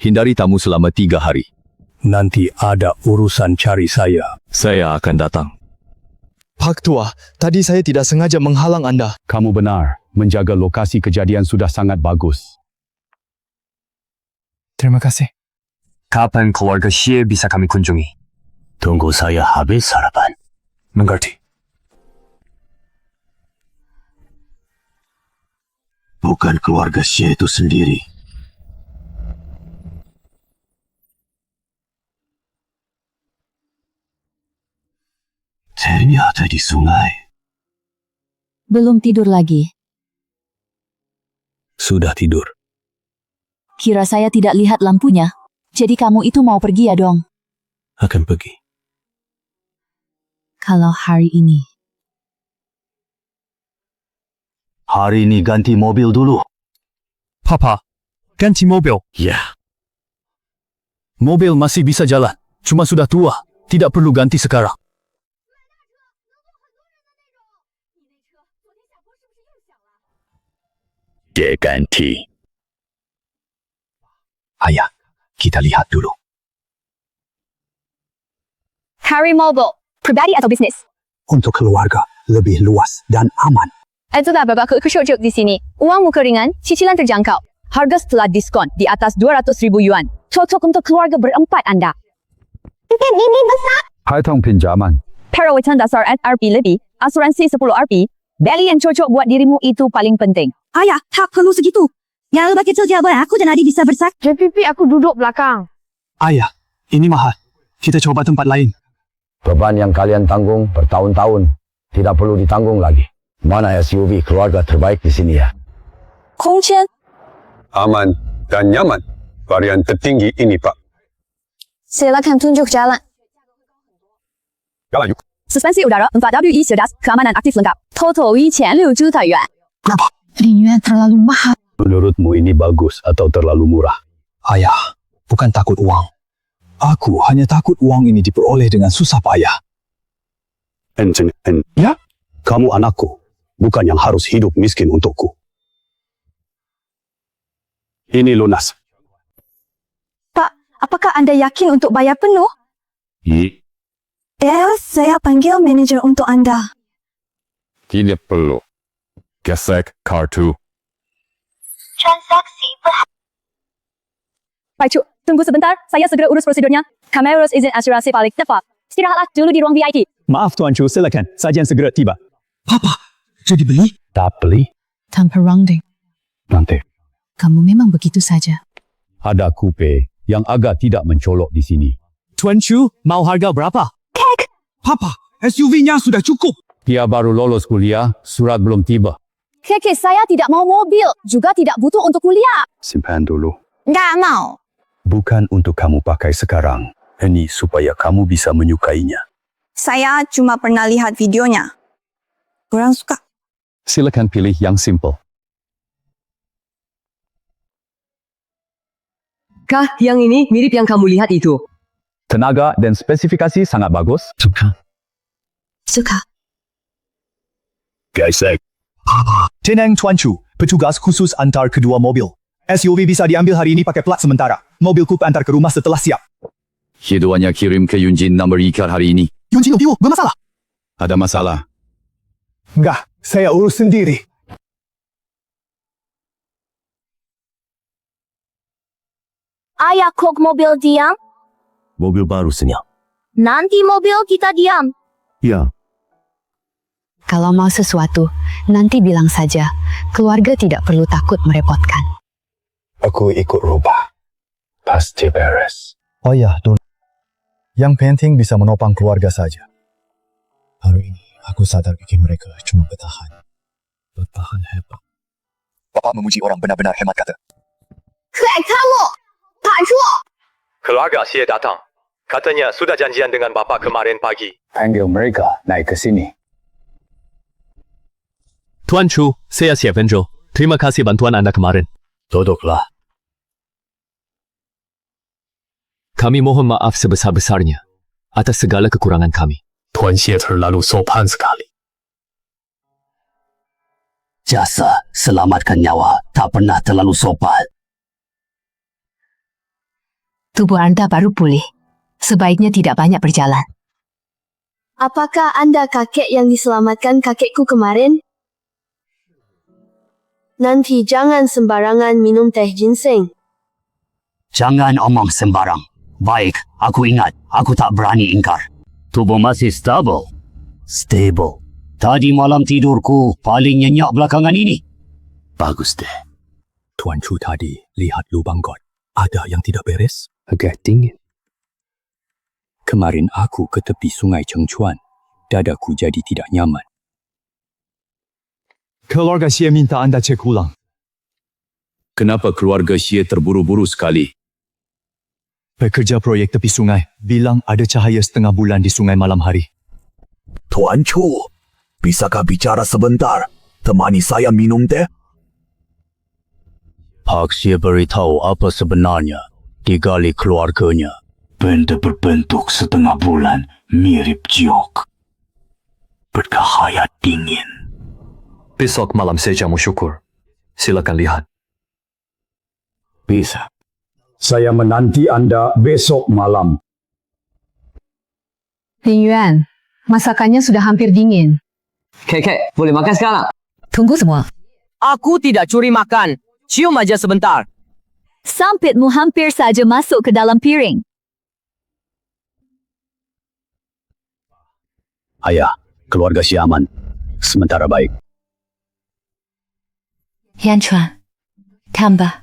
G: Hindari tamu selama 3 hari.
F: Nanti ada urusan cari saya.
G: Saya akan datang.
C: Pak Tua, tadi saya tidak sengaja menghalang Anda.
F: Kamu benar. Menjaga lokasi kejadian sudah sangat bagus.
E: Terima kasih.
I: Kapan keluarga Xie bisa kami kunjungi?
L: Tunggu saya habis sarapan.
I: Mengerti.
L: Bukan keluarga Xie itu sendiri. Ternyata di sungai.
D: Belum tidur lagi.
F: Sudah tidur.
D: Kira saya tidak lihat lampunya. Jadi kamu itu mau pergi ya dong?
F: Akan pergi.
D: Kalau hari ini.
L: Hari ini ganti mobil dulu.
C: Papa, ganti mobil.
L: Ya.
C: Mobil masih bisa jalan. Cuma sudah tua. Tidak perlu ganti sekarang.
L: Dia ganti.
F: Ayah, kita lihat dulu.
K: Harry Mobile, pribadi atau bisnis?
F: Untuk keluarga, lebih luas dan aman.
K: Itulah beberapa keuntungan di sini. Uang muka ringan, cicilan terjangkau. Harga setelah diskon di atas 200,000 yuan. Cocok untuk keluarga berempat anda. Tiket ini besar.
A: Haitong pinjaman.
K: Perawatan dasar RP lebih, asuransi 10 RP. Beli yang cocok buat dirimu itu paling penting.
Q: Ayah, tak perlu segitu. Yang lebih kecil jawaban aku dan adik bisa bersak.
O: JPP aku duduk belakang.
C: Ayah, ini mahal. Kita coba tempat lain.
L: Beban yang kalian tanggung bertahun-tahun tidak perlu ditanggung lagi. Mana SUV keluarga terbaik di sini ya?
K: Kongchen.
F: Aman dan nyaman. Varian tertinggi ini, Pak.
K: Silakan tunjuk jalan.
F: Jalan yuk.
K: Suspensi udara 4WE cerdas, keamanan aktif lengkap. Total 1,600 juta yuan.
F: Berapa?
Q: 5 yuan terlalu mahal.
F: Menurutmu ini bagus atau terlalu murah?
C: Ayah, bukan takut uang. Aku hanya takut uang ini diperoleh dengan susah payah.
F: Ya? Kamu anakku, bukan yang harus hidup miskin untukku. Ini lunas.
Q: Pak, apakah anda yakin untuk bayar penuh? Saya panggil manajer untuk anda.
M: Tidak perlu. Gesek kartu.
Q: Transaksi
K: Pak Cuk, tunggu sebentar. Saya segera urus prosedurnya. Kami urus izin asuransi paling tepat. Istirahatlah dulu di ruang VIP.
E: Maaf Tuan Chu, silakan. Sajian segera tiba.
C: Papa, jadi beli?
F: Tak beli.
J: Tanpa rounding.
F: Nanti.
J: Kamu memang begitu saja.
A: Ada kupe yang agak tidak mencolok di sini.
C: Tuan Chu, mau harga berapa? Papa, SUV-nya sudah cukup.
A: Dia baru lolos kuliah, surat belum tiba.
K: Keke, saya tidak mau mobil. Juga tidak butuh untuk kuliah.
F: Simpan dulu.
K: Nggak mau.
F: Bukan untuk kamu pakai sekarang. Ini supaya kamu bisa menyukainya.
Q: Saya cuma pernah lihat videonya. Kurang suka.
A: Silakan pilih yang simple.
R: Kah, yang ini mirip yang kamu lihat itu?
A: Tenaga dan spesifikasi sangat bagus.
Q: Suka.
F: Gesek.
C: Tenang Tuan Chu, petugas khusus antar kedua mobil. SUV bisa diambil hari ini pakai plat sementara. Mobilku antar ke rumah setelah siap.
G: Keduanya kirim ke Yunjin nomor ikat hari ini.
C: Yunjin Opio, bermasalah?
G: Ada masalah.
C: Enggak, saya urus sendiri.
Q: Ayah kok mobil diam?
L: Mobil baru senyap.
Q: Nanti mobil kita diam.
L: Ya.
J: Kalau mau sesuatu, nanti bilang saja. Keluarga tidak perlu takut merepotkan.
F: Aku ikut rubah. Pasti beres.
H: Oh ya, Tun. Yang penting bisa menopang keluarga saja. Hari ini aku sadar gigi mereka cuma bertahan. Bertahan hebat.
C: Bapak memuji orang benar-benar hemat kata.
Q: Kamu, Pak Chu.
C: Keluarga Xie datang. Katanya sudah janjian dengan Bapak kemarin pagi.
F: Panggil mereka naik ke sini.
C: Tuan Chu, saya Xie Fenzhou. Terima kasih bantuan Anda kemarin.
L: Duduklah.
E: Kami mohon maaf sebesar-besarnya atas segala kekurangan kami.
F: Tuan Xie terlalu sopan sekali.
L: Jasa selamatkan nyawa tak pernah terlalu sopan.
D: Tubuh anda baru pulih. Sebaiknya tidak banyak berjalan.
S: Apakah anda kakek yang diselamatkan kakekku kemarin? Nanti jangan sembarangan minum teh ginseng.
L: Jangan omong sembarang. Baik, aku ingat. Aku tak berani ingkar. Tubuh masih stabil. Stable. Tadi malam tidurku paling nyenyak belakangan ini. Bagus deh.
A: Tuan Chu tadi lihat lubang got. Ada yang tidak beres? Agak dingin. Kemarin aku ke tepi sungai Chengchuan. Dadaku jadi tidak nyaman.
C: Keluarga Xie minta anda cek ulang.
G: Kenapa keluarga Xie terburu-buru sekali?
C: Pekerja proyek tepi sungai bilang ada cahaya setengah bulan di sungai malam hari.
G: Tuan Chu, bisakah bicara sebentar? Temani saya minum teh?
L: Pak Xie beritahu apa sebenarnya digali keluarganya. Benda berbentuk setengah bulan mirip jiok. Bercahaya dingin.
E: Besok malam saya jamu syukur. Silakan lihat.
L: Bisa.
A: Saya menanti anda besok malam.
J: Ling Yuan, masakannya sudah hampir dingin.
R: Kek, boleh makan sekarang?
D: Tunggu semua.
R: Aku tidak curi makan. Cium aja sebentar.
K: Sampitmu hampir saja masuk ke dalam piring.
F: Ayah, keluarga Xie aman. Sementara baik.
D: Yan Chuan, tambah.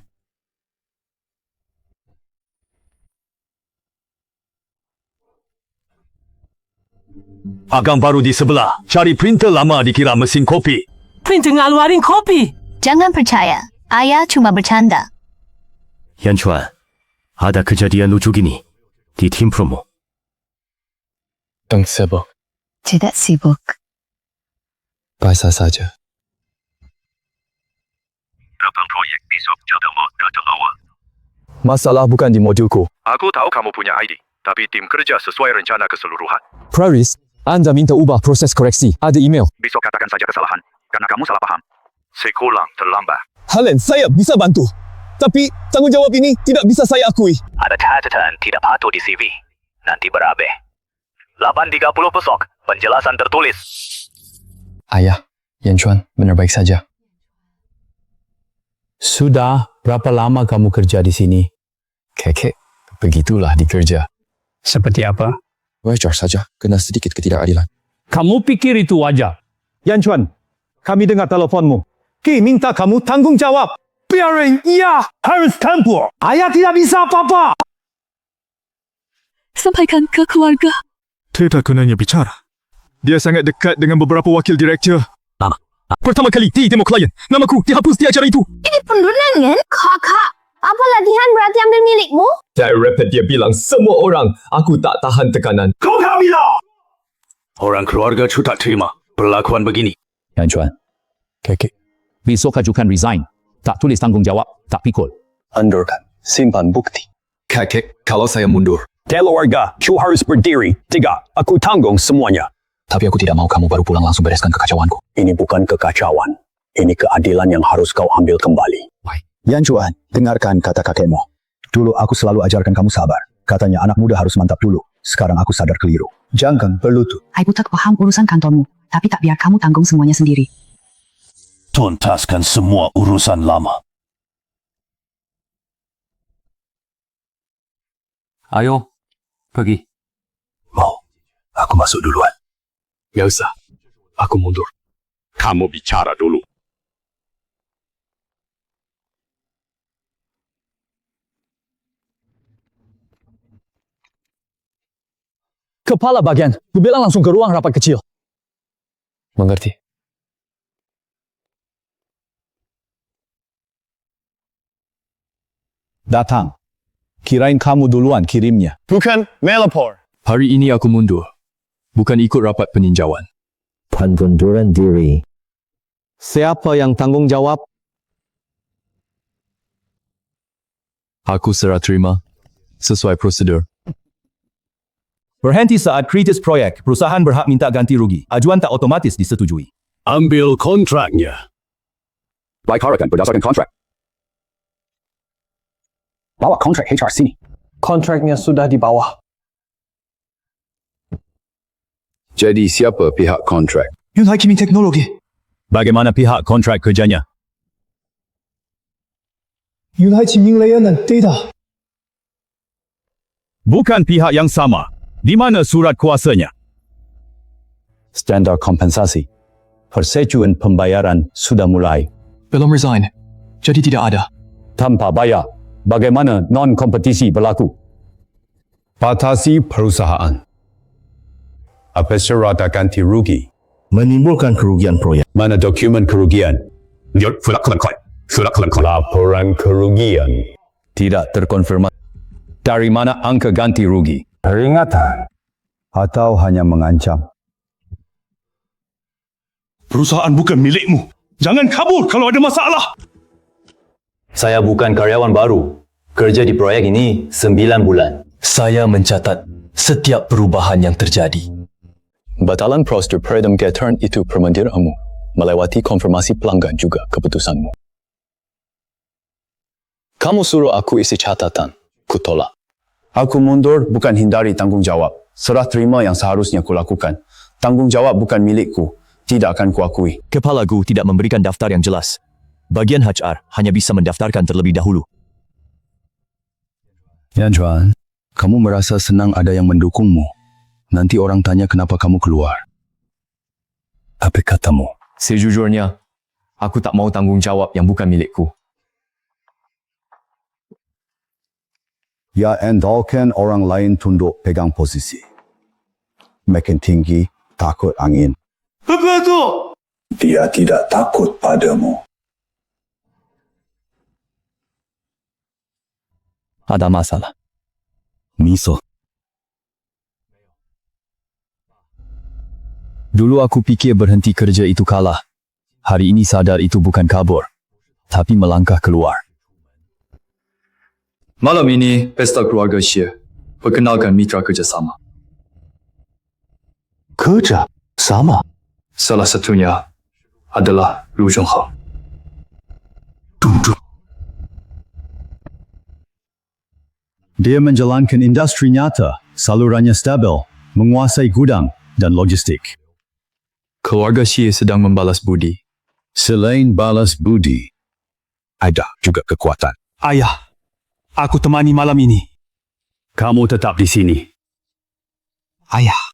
C: Agang baru di sebelah. Cari printer lama dikira mesin kopi.
R: Printer ngeluarin kopi.
D: Jangan percaya. Ayah cuma bercanda.
E: Yan Chuan, ada kejadian lucu gini di tim promo.
I: Teng sibuk.
D: Tidak sibuk.
I: Biasa saja.
G: Kapan proyek besok jaga mau datang awal?
C: Masalah bukan di modulku.
G: Aku tahu kamu punya ID, tapi tim kerja sesuai rencana keseluruhan.
E: Praris, anda minta ubah proses koreksi. Ada email.
G: Besok katakan saja kesalahan, karena kamu salah paham. Sekulang terlambat.
C: Helen, saya bisa bantu. Tapi tanggungjawab ini tidak bisa saya akui.
G: Ada catatan tidak patut di CV. Nanti berabe. 8.30 besok, penjelasan tertulis.
I: Ayah, Yan Chuan benar baik saja.
F: Sudah berapa lama kamu kerja di sini?
H: Kek, begitulah dikerja.
F: Seperti apa?
H: Wajar saja, kena sedikit ketidakadilan.
B: Kamu pikir itu wajar?
C: Yan Chuan, kami dengar teleponmu. Ki minta kamu tanggung jawab. Biarin ia harus campur. Ayah tidak bisa apa-apa.
J: Sampaikan ke keluarga.
C: Tidak gunanya bicara. Dia sangat dekat dengan beberapa wakil direktur.
L: Lama.
C: Pertama kali di demo klien, namaku dihapus di acara itu.
S: Ini pendulangan? Kakak, apa latihan berarti ambil milikmu?
C: Director dia bilang semua orang, aku tak tahan tekanan. Kau kamilah!
G: Orang keluarga Chu tak terima perlakuan begini.
E: Yan Chuan,
H: Kek,
E: besok ajukan resign. Tak tulis tanggungjawab, tak pikul.
H: andorkan, simpan bukti.
C: Kek, kalau saya mundur.
F: Keluarga, Chu harus berdiri. 3, aku tanggung semuanya.
H: Tapi aku tidak mau kamu baru pulang langsung bereskan kekacauanku.
F: Ini bukan kekacauan. Ini keadilan yang harus kau ambil kembali.
H: Yan Chuan, dengarkan kata kakekmu. Dulu aku selalu ajarkan kamu sabar. Katanya anak muda harus mantap dulu. Sekarang aku sadar keliru. Jangan berlutut.
J: Ibu tak paham urusan kantormu, tapi tak biar kamu tanggung semuanya sendiri.
G: Tuntaskan semua urusan lama.
E: Ayo, pergi.
F: Mau, aku masuk duluan.
C: Gak usah, aku mundur.
F: Kamu bicara dulu.
C: Kepala bagian, bilang langsung ke ruang rapat kecil.
I: Mengerti.
A: Datang. Kirain kamu duluan kirimnya.
C: Bukan melapor.
E: Hari ini aku mundur. Bukan ikut rapat peninjauan.
L: Pengunduran diri.
A: Siapa yang tanggung jawab?
E: Aku serah terima. Sesuai prosedur.
A: Berhenti saat kritis proyek, perusahaan berhak minta ganti rugi. Ajuan tak otomatis disetujui.
F: Ambil kontraknya.
A: Baikarakan berdasarkan kontrak. Bawa kontrak HR sini.
I: Kontraknya sudah di bawah.
F: Jadi siapa pihak kontrak?
B: Yunhai Kimi Teknologi.
C: Bagaimana pihak kontrak kerjanya?
H: Yunhai Qiming Layanan Data.
C: Bukan pihak yang sama. Di mana surat kuasanya?
A: Standar kompensasi. Persetujuan pembayaran sudah mulai.
E: Belum resign. Jadi tidak ada.
A: Tanpa bayar, bagaimana non-kompetisi berlaku?
F: Batasi perusahaan. Apa syarat ganti rugi?
G: Menimbulkan kerugian proyek.
F: Mana dokumen kerugian? Laporan kerugian.
A: Tidak terkonfirmasi. Dari mana angka ganti rugi?
F: Peringatan.
A: Atau hanya mengancam?
B: Perusahaan bukan milikmu. Jangan kabur kalau ada masalah.
E: Saya bukan karyawan baru. Kerja di proyek ini 9 bulan. Saya mencatat setiap perubahan yang terjadi. Batalan prosedur Peredam Gathern itu permendiraanmu. Melewati konfirmasi pelanggan juga keputusanmu. Kamu suruh aku isi catatan. Kutolak.
A: Aku mundur bukan hindari tanggungjawab. Serah terima yang seharusnya kulakukan. Tanggungjawab bukan milikku. Tidak akan kuakui.
E: Kepala Gu tidak memberikan daftar yang jelas. Bagian HR hanya bisa mendaftarkan terlebih dahulu.
A: Yan Chuan, kamu merasa senang ada yang mendukungmu. Nanti orang tanya kenapa kamu keluar. Apa katamu?
E: Sejujurnya, aku tak mau tanggungjawab yang bukan milikku.
A: Ya endorkan orang lain tunduk pegang posisi. Makin tinggi, takut angin.
B: Apa itu?
F: Dia tidak takut padamu.
E: Ada masalah.
A: Miso.
E: Dulu aku pikir berhenti kerja itu kalah. Hari ini sadar itu bukan kabur, tapi melangkah keluar. Malam ini, pesta keluarga Xie. Perkenalkan mitra kerjasama.
F: Kerjasama?
E: Salah satunya adalah Lu Zhonghao.
A: Dia menjalankan industri nyata, salurannya stabil, menguasai gudang dan logistik.
E: Keluarga Xie sedang membalas budi.
F: Selain balas budi, ada juga kekuatan.
B: Ayah, aku temani malam ini.
F: Kamu tetap di sini.
B: Ayah.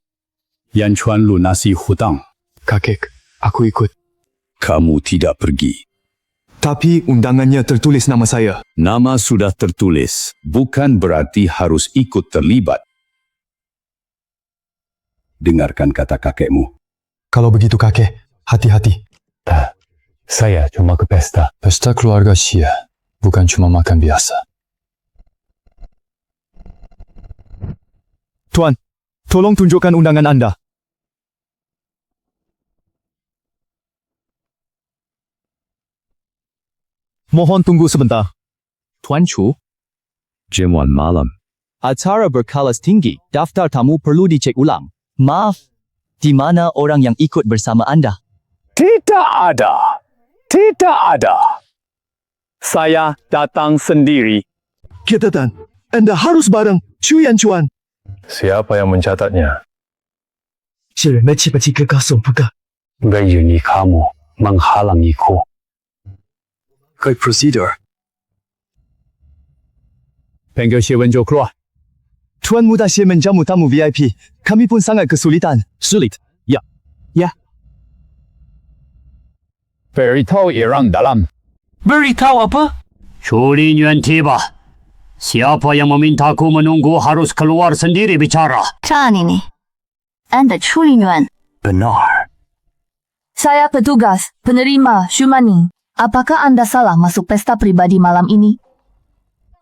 F: Yan Chuan lunasi hutang.
E: Kakek, aku ikut.
F: Kamu tidak pergi.
E: Tapi undangannya tertulis nama saya.
F: Nama sudah tertulis, bukan berarti harus ikut terlibat. Dengarkan kata kakekmu.
H: Kalau begitu kakek, hati-hati.
F: Saya cuma ke pesta.
E: Pesta keluarga Xie, bukan cuma makan biasa.
C: Tuan, tolong tunjukkan undangan Anda. Mohon tunggu sebentar.
E: Tuan Chu,
F: Jamuan malam.
E: acara berkelas tinggi. Daftar tamu perlu dicek ulang. Maaf, di mana orang yang ikut bersama Anda?
F: Tidak ada. Tidak ada. Saya datang sendiri.
H: Catatan, Anda harus bareng Chu Yan Chuan.
F: Siapa yang mencatatnya?
H: 是人的7个告诉不个。
F: Begini kamu menghalangiku.
E: Kait prosedur.
C: Panggil Xie Wenzhou keluar.
E: Tuan muda Xie menjamu tamu VIP. Kami pun sangat kesulitan.
C: Sulit. Ya.
E: Ya.
C: Beritahu orang dalam.
B: Beritahu apa?
L: 处理员tiba. Siapa yang memintaku menunggu harus keluar sendiri bicara.
D: Chan ini. Anda Chulinyuan.
L: Benar.
D: Saya petugas, penerima Shumaning. Apakah Anda salah masuk pesta pribadi malam ini?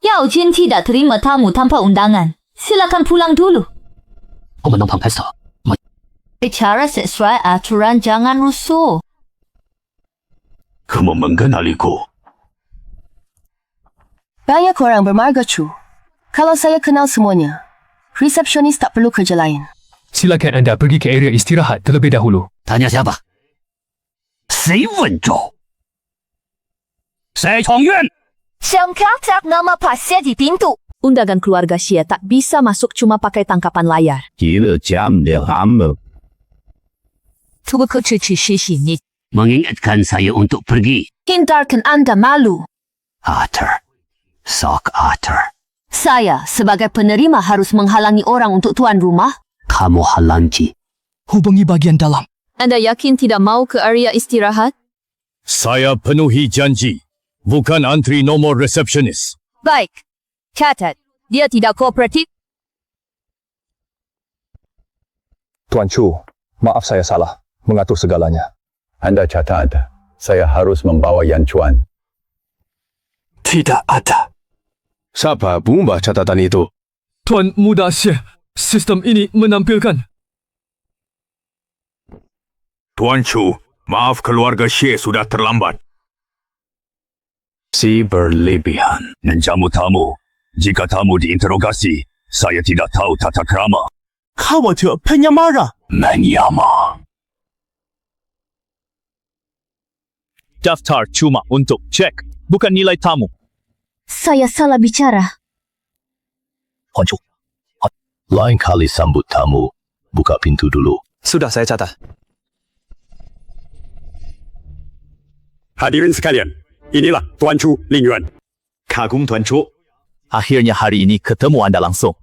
K: Yao Jin tidak terima tamu tanpa undangan. Silakan pulang dulu.
L: Menopang pesta.
K: Bicara sesuai aturan, jangan rusuh.
F: Kamu mengenaliku.
D: Banyak orang bermarga Chu.
S: Kalau saya kenal semuanya, resepsionis tak perlu kerja lain.
B: Silakan anda pergi ke area istirahat terlebih dahulu.
L: Tanya siapa? 谁问着？谁闯院？
K: Sangkatak nama pasir di pintu. Undangan keluarga Xie tak bisa masuk cuma pakai tangkapan layar.
G: Kira jam dia hamba.
L: Mengingatkan saya untuk pergi.
S: Hindarkan anda malu.
L: Arthur. Sok Arthur.
S: Saya sebagai penerima harus menghalangi orang untuk tuan rumah.
L: Kamu halangi.
C: Hubungi bagian dalam.
K: Anda yakin tidak mau ke area istirahat?
C: Saya penuhi janji. Bukan antri nomor resepsionis.
K: Baik. Catat, dia tidak kooperatif.
F: Tuan Chu, maaf saya salah mengatur segalanya. Anda catat, saya harus membawa Yan Chuan.
C: Tidak ada.
F: Siapa mengubah catatan itu?
B: Tuan Muda Xie, sistem ini menampilkan.
T: Tuan Chu, maaf keluarga Xie sudah terlambat.
G: Si berlebihan. Menjamu tamu. Jika tamu diinterogasi, saya tidak tahu tata krama.
B: Khawatir penyamara.
G: Menyamar.
C: Daftar cuma untuk cek, bukan nilai tamu.
S: Saya salah bicara.
G: Tuan Chu, lain kali sambut tamu, buka pintu dulu.
C: Sudah saya catat.
T: Hadirin sekalian, inilah Tuan Chu Ling Yuan.
C: Kagum Tuan Chu. Akhirnya hari ini ketemu anda langsung.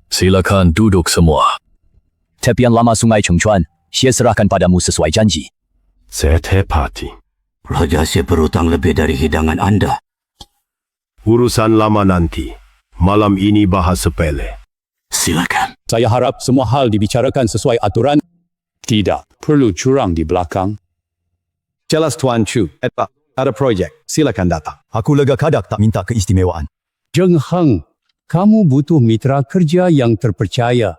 G: Silakan duduk semua.
E: Tepian lama Sungai Chengchuan, Xie serahkan padamu sesuai janji.
F: Saya tepati.
L: Raja Xie berhutang lebih dari hidangan anda.
F: Urusan lama nanti. Malam ini bahas sepele.
L: Silakan.
A: Saya harap semua hal dibicarakan sesuai aturan. Tidak perlu curang di belakang.
H: Jelas Tuan Chu. Ada projek. Silakan datang.
A: Aku lega kadak tak minta keistimewaan. Zheng Heng, kamu butuh mitra kerja yang terpercaya.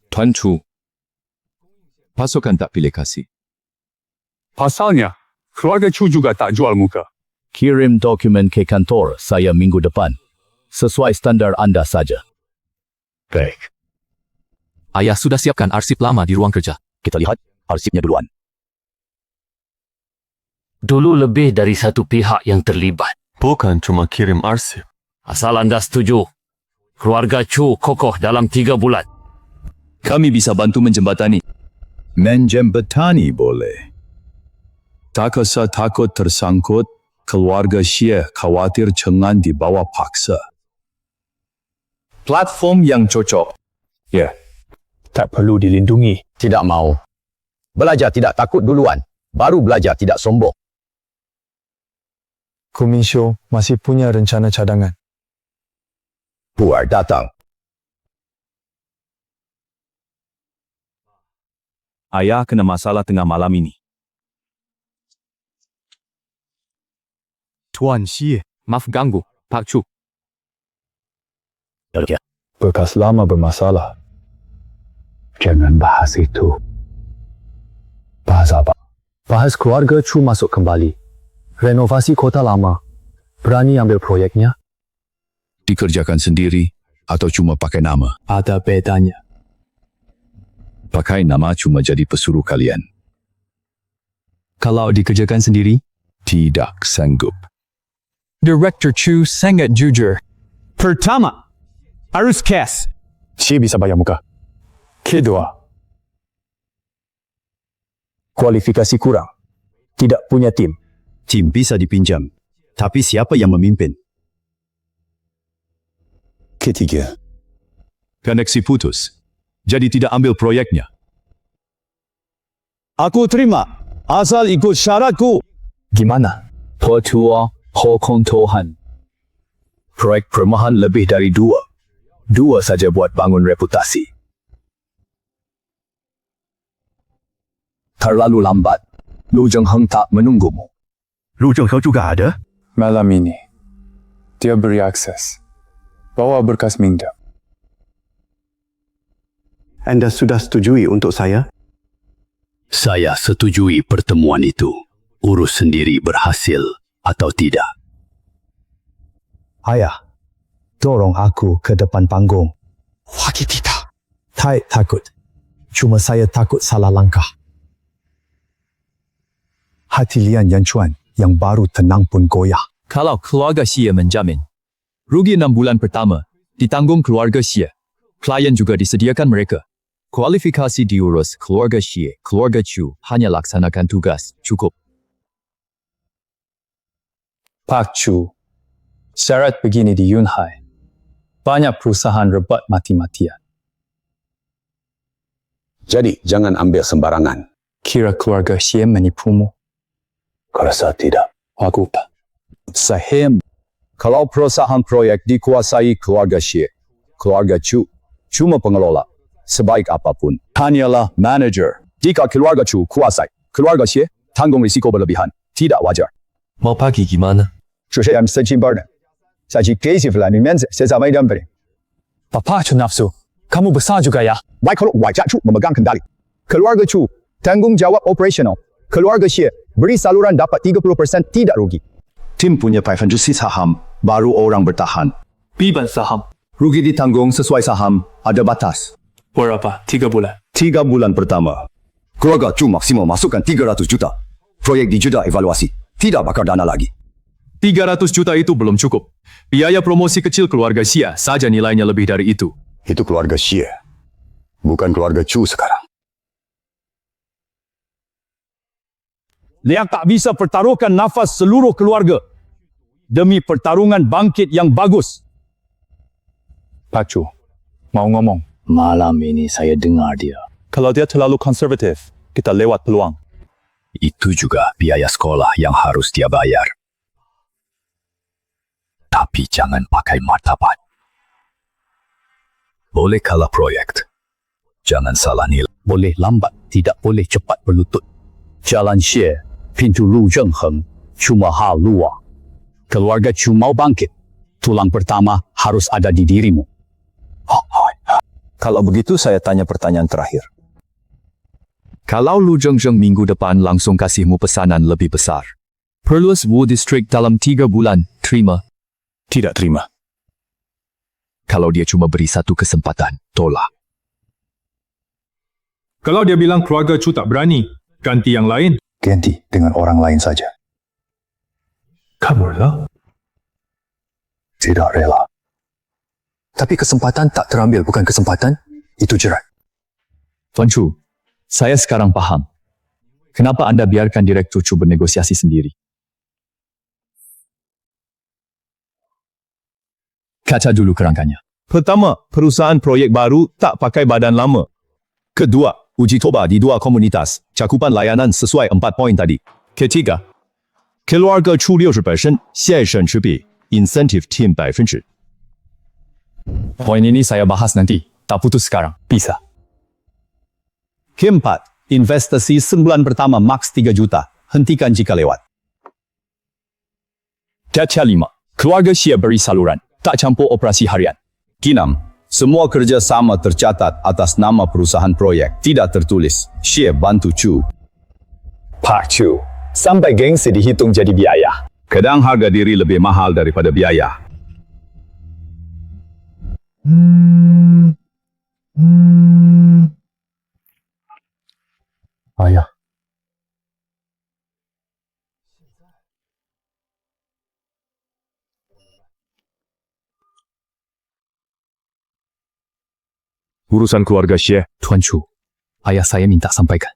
C: Tuan Chu, pasukan tak pilih kasih.
T: Pasalnya, keluarga Chu juga tak jual muka.
G: Kirim dokumen ke kantor saya minggu depan. Sesuai standar anda saja.
F: Baik.
E: Ayah sudah siapkan arsip lama di ruang kerja. Kita lihat arsipnya duluan.
L: Dulu lebih dari satu pihak yang terlibat.
F: Bukan cuma kirim arsip.
L: Asal anda setuju, keluarga Chu kokoh dalam 3 bulan.
C: Kami bisa bantu menjembatani.
A: Menjembatani boleh. Tak usah takut tersangkut, keluarga Xie khawatir cengan dibawa paksa.
C: Platform yang cocok.
F: Ya, tak perlu dilindungi.
G: Tidak mau. Belajar tidak takut duluan. Baru belajar tidak sombong.
H: Kumisho masih punya rencana cadangan.
G: Puar datang.
C: Ayah kena masalah tengah malam ini.
B: Tuan Xie, maaf ganggu, Pak Chu.
F: Bekas lama bermasalah. Jangan bahas itu. Bahas apa? Bahas keluarga Chu masuk kembali. Renovasi kota lama. Berani ambil proyeknya?
A: Dikerjakan sendiri atau cuma pakai nama?
H: Ada bedanya.
A: Pakai nama cuma jadi pesuruh kalian.
E: Kalau dikerjakan sendiri?
A: Tidak sanggup.
B: Director Chu sangat jujur. Pertama, harus cash.
F: Xie bisa bayar muka. Kedua, kualifikasi kurang. Tidak punya tim.
A: Tim bisa dipinjam, tapi siapa yang memimpin?
F: Ketiga,
A: Koneksi putus, jadi tidak ambil proyeknya.
H: Aku terima, asal ikut syaratku.
F: gimana?
G: Petua Hokong Tohan. Proyek perumahan lebih dari 2. 2 saja buat bangun reputasi. Terlalu lambat. Lu Zhengheng tak menunggumu.
F: Lu Zhengheng juga ada?
H: Malam ini, dia beri akses. Bawa berkas minta.
F: Anda sudah setujui untuk saya?
G: Saya setujui pertemuan itu. Urus sendiri berhasil atau tidak.
H: Ayah, dorong aku ke depan panggung.
F: Lagi tidak.
H: Tak takut. Cuma saya takut salah langkah. Hati Lian Yan Chuan yang baru tenang pun goyah.
E: Kalau keluarga Xie menjamin, rugi 6 bulan pertama ditanggung keluarga Xie. Klien juga disediakan mereka. Kualifikasi diurus keluarga Xie, keluarga Chu hanya laksanakan tugas, cukup.
F: Pak Chu, syarat begini di Yunhai. Banyak perusahaan rebut mati-matian.
A: Jadi, jangan ambil sembarangan.
F: Kira keluarga Xie menipumu?
A: Kurasa tidak.
F: Aku tak.
A: Sahim. Kalau perusahaan proyek dikuasai keluarga Xie, keluarga Chu cuma pengelola. Sebaik apapun, hanyalah manager. Jika keluarga Chu kuasai keluarga Xie, tanggung risiko berlebihan. Tidak wajar.
G: Mau pergi gimana?
A: 这是 M 3 bar 的，再去给媳妇来面子，saya sama idam beri.
F: Papa Chu nafsu, kamu besar juga ya.
A: Baik kalau wajah Chu memegang kendali. Keluarga Chu tanggung jawab operasional. Keluarga Xie beri saluran dapat 30% tidak rugi. Tim punya 4% saham, baru orang bertahan.
C: Biban saham.
A: Rugi ditanggung sesuai saham, ada batas.
C: Berapa? 3 bulan.
A: 3 bulan pertama. Keluarga Chu maksimal masukkan 300 juta. Proyek dijeda evaluasi. Tidak bakar dana lagi.
E: 300 juta itu belum cukup. Biaya promosi kecil keluarga Xie saja nilainya lebih dari itu.
A: Itu keluarga Xie. Bukan keluarga Chu sekarang. Liang tak bisa pertaruhkan nafas seluruh keluarga demi pertarungan bangkit yang bagus.
F: Pak Chu, mau ngomong.
G: Malam ini saya dengar dia.
F: Kalau dia terlalu konservatif, kita lewat peluang.
A: Itu juga biaya sekolah yang harus dia bayar. Tapi jangan pakai martabat. Boleh kalah proyek. Jangan salah nilai. Boleh lambat, tidak boleh cepat berlutut. Jalan Xie, pintu Lu Zhengheng, cuma hal luar. Keluarga Chu mau bangkit. Tulang pertama harus ada di dirimu.
F: Kalau begitu saya tanya pertanyaan terakhir.
E: Kalau Lu Zhengheng minggu depan langsung kasihmu pesanan lebih besar. Perluas Wu District dalam 3 bulan, terima?
F: Tidak terima.
E: Kalau dia cuma beri satu kesempatan, tolak.
C: Kalau dia bilang keluarga Chu tak berani, ganti yang lain.
F: Ganti dengan orang lain saja.
C: Kamu rela?
F: Tidak rela.
A: Tapi kesempatan tak terambil, bukan kesempatan. Itu jerat.
E: Tuan Chu, saya sekarang paham. Kenapa Anda biarkan Direktur Chu bernegosiasi sendiri? Kaca dulu kerangkanya.
F: Pertama, perusahaan proyek baru tak pakai badan lama. Kedua, uji coba di 2 komunitas. Cakupan layanan sesuai 4 poin tadi. Ketiga, keluarga Chu 60%, 现省之比 incentive team 1%.
E: Poin ini saya bahas nanti. Tak putus sekarang. Bisa.
A: Keempat, investasi sebulan pertama maks 3 juta. Hentikan jika lewat.
E: Caca 5. Keluarga Xie beri saluran. Tak campur operasi harian.
A: Keenam, semua kerja sama tercatat atas nama perusahaan proyek. Tidak tertulis. Xie bantu Chu. Pak Chu, sampai gengsi dihitung jadi biaya. Kadang harga diri lebih mahal daripada biaya.
F: Ayah.
E: Urusan keluarga Xie, Tuan Chu, ayah saya minta sampaikan.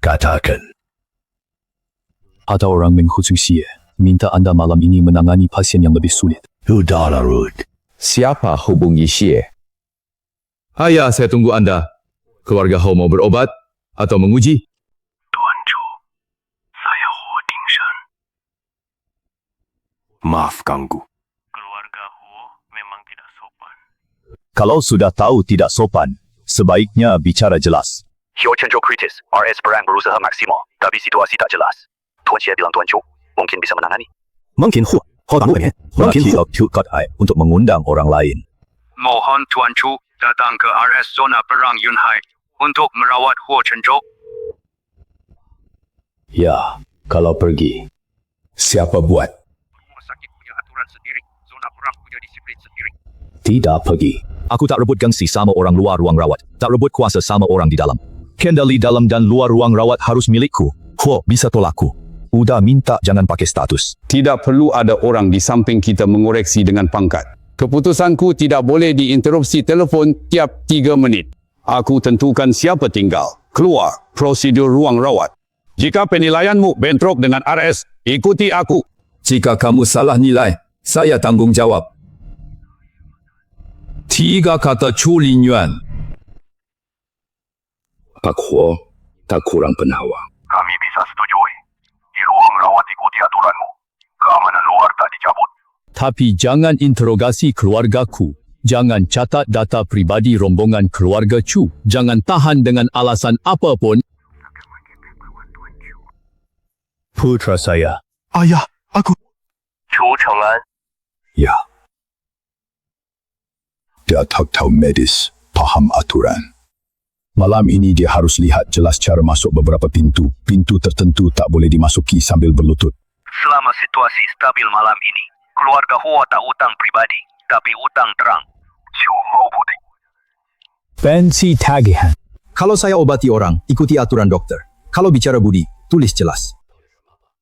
A: Katakan.
E: Ada orang menghubungi Xie, minta Anda malam ini menangani pasien yang lebih sulit.
A: Udahlah, Rud.
M: Siapa hubungi Xie?
E: Ayah, saya tunggu Anda. Keluarga Ho mau berobat atau menguji?
A: Tuan Chu, saya Ho Dingshan. Maaf ganggu. Keluarga Ho memang tidak sopan. Kalau sudah tahu tidak sopan, sebaiknya bicara jelas.
U: Hio Chenzhou kritis, RS Perang berusaha maksimal, tapi situasi tak jelas. Tuan Xie bilang Tuan Chu, mungkin bisa menangani.
A: Mungkin untuk mengundang orang lain.
U: Mohon Tuan Chu datang ke RS Zona Perang Yunhai untuk merawat Huo Chenzhou.
A: Ya, kalau pergi. Siapa buat?
U: Rumah sakit punya aturan sendiri. Zona Orang punya disiplin sendiri.
F: Tidak pergi. Aku tak rebut gengsi sama orang luar ruang rawat. Tak rebut kuasa sama orang di dalam. Kendali dalam dan luar ruang rawat harus milikku. Ho, bisa tolakku. Udah minta jangan pakai status.
N: Tidak perlu ada orang di samping kita mengoreksi dengan pangkat. Keputusanku tidak boleh diinterupsi telefon tiap 3 menit. Aku tentukan siapa tinggal, keluar, prosedur ruang rawat. Jika penilaianmu bentrok dengan RS, ikuti aku.
A: Jika kamu salah nilai, saya tanggung jawab. 3 kata Chu Lin Yuan. Pak Huo, tak kurang penawar.
U: Kami bisa setujui. Di ruang rawat ikuti aturanmu. Keamanan luar tak dicabut.
C: Tapi jangan interogasi keluargaku. Jangan catat data pribadi rombongan keluarga Chu. Jangan tahan dengan alasan apapun.
F: Putra saya.
H: Ayah, aku.
U: Chu Cheng'an.
A: Ya. Dia tak tahu medis, paham aturan. Malam ini dia harus lihat jelas cara masuk beberapa pintu. Pintu tertentu tak boleh dimasuki sambil berlutut.
U: Selama situasi stabil malam ini, keluarga Hua tak utang pribadi, tapi utang terang. Chu mau putih.
F: Pensi tagihan. Kalau saya obati orang, ikuti aturan dokter. Kalau bicara budi, tulis jelas.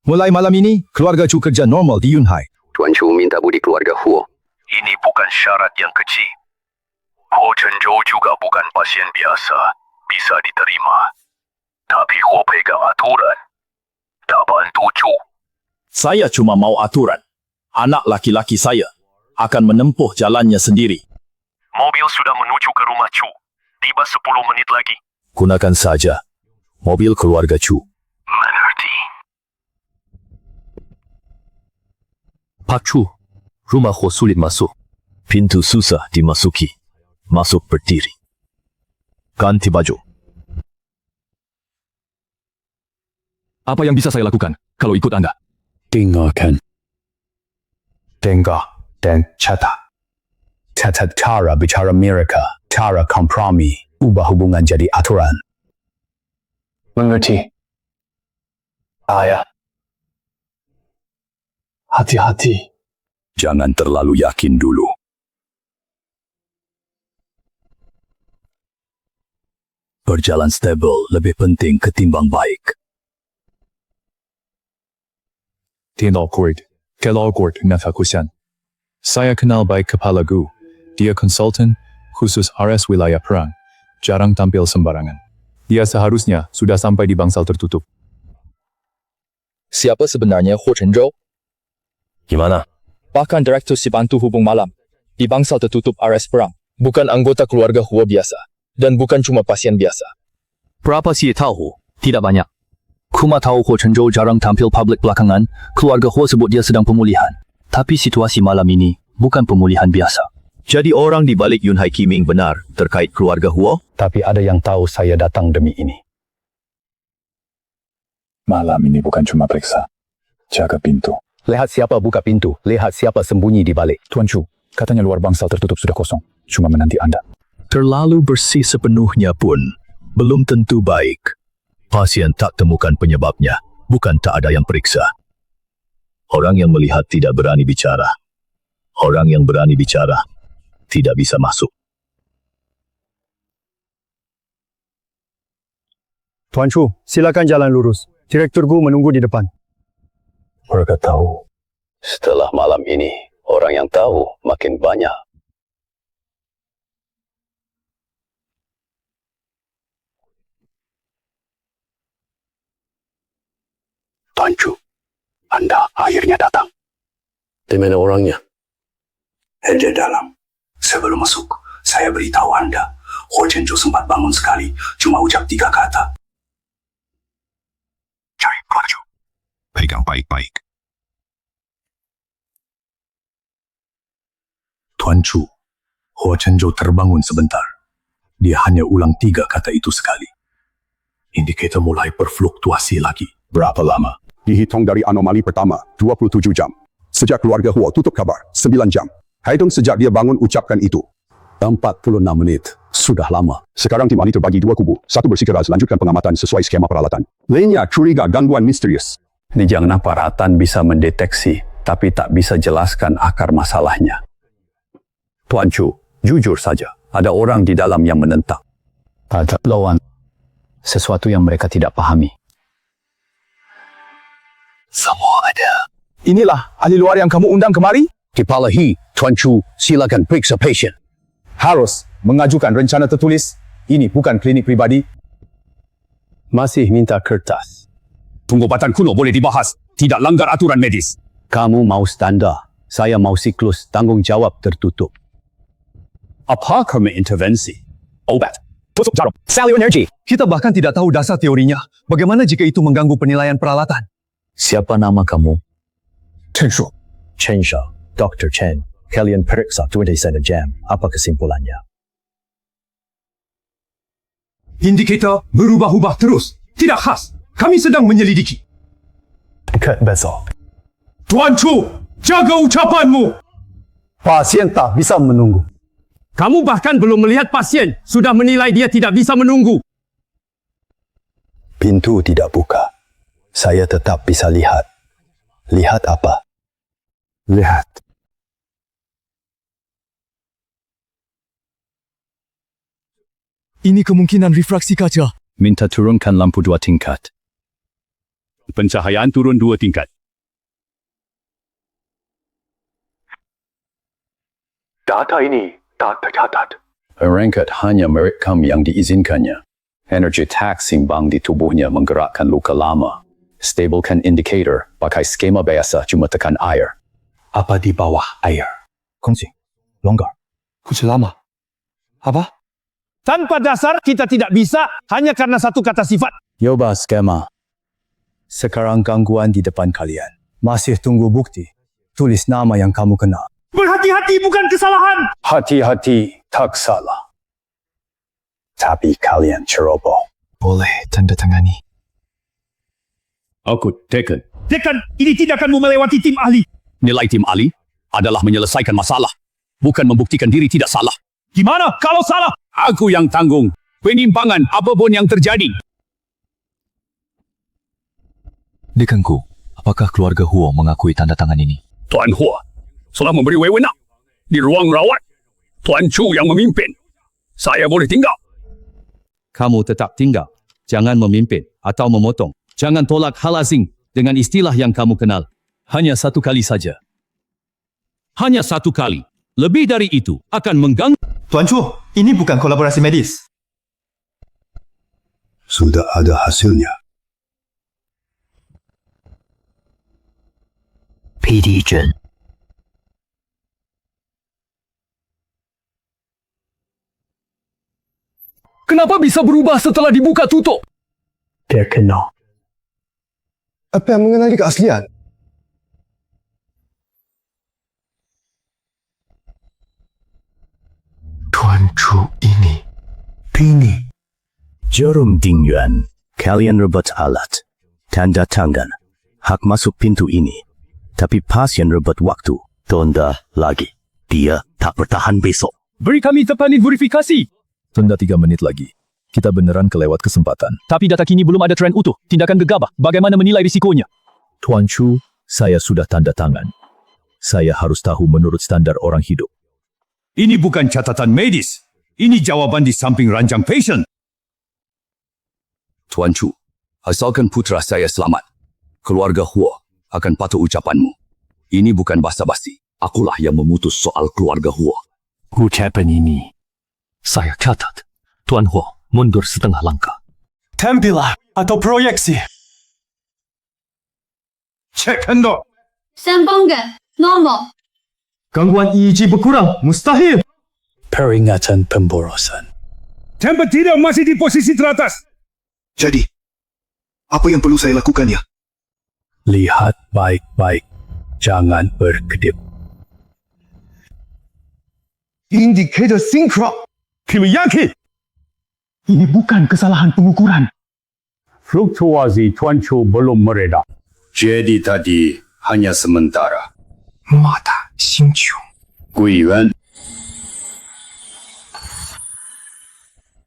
F: Mulai malam ini, keluarga Chu kerja normal di Yunhai.
U: Tuan Chu minta budi keluarga Hua. Ini bukan syarat yang kecil. Ho Chenzhou juga bukan pasien biasa, bisa diterima. Tapi Ho pegang aturan. Tak bantu Chu.
C: Saya cuma mau aturan. Anak laki-laki saya akan menempuh jalannya sendiri.
U: Mobil sudah menuju ke rumah Chu. Tiba 10 menit lagi.
F: Gunakan saja mobil keluarga Chu.
U: Mengerti.
F: Pak Chu, rumah Ho sulit masuk. Pintu susah dimasuki. Masuk berdiri. Ganti baju.
E: Apa yang bisa saya lakukan kalau ikut Anda?
A: Dengarkan. Dengar dan catat. Catat cara bicara mereka, cara kompromi, ubah hubungan jadi aturan.
I: Mengerti. Ayah. Hati-hati.
A: Jangan terlalu yakin dulu. Berjalan stabil lebih penting ketimbang baik.
C: 电脑 Gord, Kelor Gord Nafakusan. Saya kenal baik kepala Gu. Dia konsultan khusus RS wilayah perang. Jarang tampil sembarangan. Dia seharusnya sudah sampai di bangsal tertutup.
E: Siapa sebenarnya Ho Chenzhou?
F: Gimana?
E: Bahkan Direktur Si Bantu Hubung Malam. Di bangsal tertutup RS perang. Bukan anggota keluarga Hua biasa. Dan bukan cuma pasien biasa.
F: Berapa sih tahu? Tidak banyak. Kuma tahu Ho Chenzhou jarang tampil publik belakangan. Keluarga Ho sebut dia sedang pemulihan. Tapi situasi malam ini bukan pemulihan biasa. Jadi orang di balik Yunhai Qiming benar terkait keluarga Huo?
A: Tapi ada yang tahu saya datang demi ini.
H: Malam ini bukan cuma periksa. Jaga pintu.
A: Lihat siapa buka pintu. Lihat siapa sembunyi di balik.
H: Tuan Chu, katanya luar bangsal tertutup sudah kosong. Cuma menanti Anda.
F: Terlalu bersih sepenuhnya pun belum tentu baik. Pasien tak temukan penyebabnya, bukan tak ada yang periksa. Orang yang melihat tidak berani bicara. Orang yang berani bicara tidak bisa masuk.
H: Tuan Chu, silakan jalan lurus. Direktur Gu menunggu di depan.
A: Mereka tahu. Setelah malam ini, orang yang tahu makin banyak. Tuan Chu, Anda akhirnya datang.
U: Di mana orangnya?
A: Di dalam. Sebelum masuk, saya beritahu Anda. Ho Chenzhou sempat bangun sekali, cuma ucap 3 kata. Cari baju. Pegang baik-baik. Tuan Chu, Ho Chenzhou terbangun sebentar. Dia hanya ulang 3 kata itu sekali. Indikator mulai berfluktuasi lagi. Berapa lama?
V: Dihitung dari anomali pertama, 27 jam. Sejak keluarga Huo tutup kabar, 9 jam. Hitung sejak dia bangun ucapkan itu.
A: 46 menit. Sudah lama.
V: Sekarang tim ahli terbagi 2 kubu. Satu bersikeras lanjutkan pengamatan sesuai skema peralatan. Lainnya curiga gangguan misterius.
A: Dijangna peralatan bisa mendeteksi, tapi tak bisa jelaskan akar masalahnya.
F: Tuan Chu, jujur saja, ada orang di dalam yang menentang.
G: Ada lawan. Sesuatu yang mereka tidak pahami.
F: Semua ada. Inilah ahli luar yang kamu undang kemari? Kepala He, Tuan Chu, silakan periksa pasien. Harus mengajukan rencana tertulis. Ini bukan klinik pribadi.
G: Masih minta kertas.
N: Pengobatan kuno boleh dibahas. Tidak langgar aturan medis.
G: Kamu mau standar. Saya mau siklus tanggungjawab tertutup.
N: Apa kami intervensi? Obat. Tusuk jarum.
F: Salio energy. Kita bahkan tidak tahu dasar teorinya. Bagaimana jika itu mengganggu penilaian peralatan?
G: Siapa nama kamu?
F: Chen Shu.
G: Chen Shao. Dr. Chen. Kalian periksa 20 cm jam. Apa kesimpulannya?
F: Indikator berubah-ubah terus. Tidak khas. Kami sedang menyelidiki.
G: Dekat besok.
F: Tuan Chu, jaga ucapanmu.
G: Pasien tak bisa menunggu.
B: Kamu bahkan belum melihat pasien, sudah menilai dia tidak bisa menunggu.
G: Pintu tidak buka. Saya tetap bisa lihat. Lihat apa?
F: Lihat.
C: Ini kemungkinan refraksi kaca.
E: Minta turunkan lampu 2 tingkat.
N: Pencahayaan turun 2 tingkat.
F: Data ini tak tercatat.
G: Rangkat hanya merekam yang diizinkannya. Energi tak simbang di tubuhnya menggerakkan luka lama. Stablekan indikator, pakai skema biasa cuma tekan air. Apa di bawah air?
H: Kongsi. Longgar.
F: Kunci lama. Apa?
B: Tanpa dasar kita tidak bisa hanya karena satu kata sifat.
G: Yoba skema. Sekarang gangguan di depan kalian. Masih tunggu bukti. Tulis nama yang kamu kenal.
B: Berhati-hati bukan kesalahan.
G: Hati-hati tak salah. Tapi kalian ceroboh.
H: Boleh tanda tangani.
N: Aku taken.
B: Dekan, ini tidak akan melewati tim ahli.
N: Nilai tim ahli adalah menyelesaikan masalah, bukan membuktikan diri tidak salah.
B: Gimana kalau salah?
N: Aku yang tanggung penyimpangan apapun yang terjadi.
C: Dekanku, apakah keluarga Huo mengakui tanda tangan ini?
N: Tuan Huo telah memberi wewenang di ruang rawat. Tuan Chu yang memimpin. Saya boleh tinggal.
E: Kamu tetap tinggal. Jangan memimpin atau memotong. Jangan tolak hal asing dengan istilah yang kamu kenal. Hanya satu kali saja.
N: Hanya satu kali. Lebih dari itu akan mengganggu.
H: Tuan Chu, ini bukan kolaborasi medis.
V: Sudah ada hasilnya.
L: PD Chen.
B: Kenapa bisa berubah setelah dibuka tutup?
G: Dia kenal.
V: Apa yang mengenali keaslian?
G: Tuan Chu ini. Jarum Dingyuan. Kalian rebut alat. Tanda tangan. Hak masuk pintu ini. Tapi pasien rebut waktu. Tunda lagi. Dia tak bertahan besok.
B: Beri kami tepanin verifikasi.
C: Tunda 3 menit lagi. Kita beneran kelewat kesempatan.
E: Tapi data kini belum ada tren utuh. Tindakan gegabah. Bagaimana menilai risikonya?
C: Tuan Chu, saya sudah tanda tangan. Saya harus tahu menurut standar orang hidup.
N: Ini bukan catatan medis. Ini jawaban di samping ranjang pasien.
F: Tuan Chu, asalkan putra saya selamat, keluarga Huo akan patuh ucapanmu. Ini bukan basa-basi. Akulah yang memutus soal keluarga Huo.
G: Ucapan ini saya catat. Tuan Huo mundur setengah langkah.
H: Tempilah atau proyeksi.
B: Cek endok.
S: Sambungkan. Normal.
B: Gangguan EEG berkurang. Mustahil.
G: Peringatan pemborosan.
B: Tempat tidak masih di posisi teratas.
V: Jadi, apa yang perlu saya lakukan ya?
G: Lihat baik-baik. Jangan berkedip.
B: Indikator sinkron. Kami yakin. Ini bukan kesalahan pengukuran.
N: Fluktuasi Tuan Chu belum mereda.
F: Jadi tadi hanya sementara.
H: Mata Xingqiu.
F: Gui Yuan.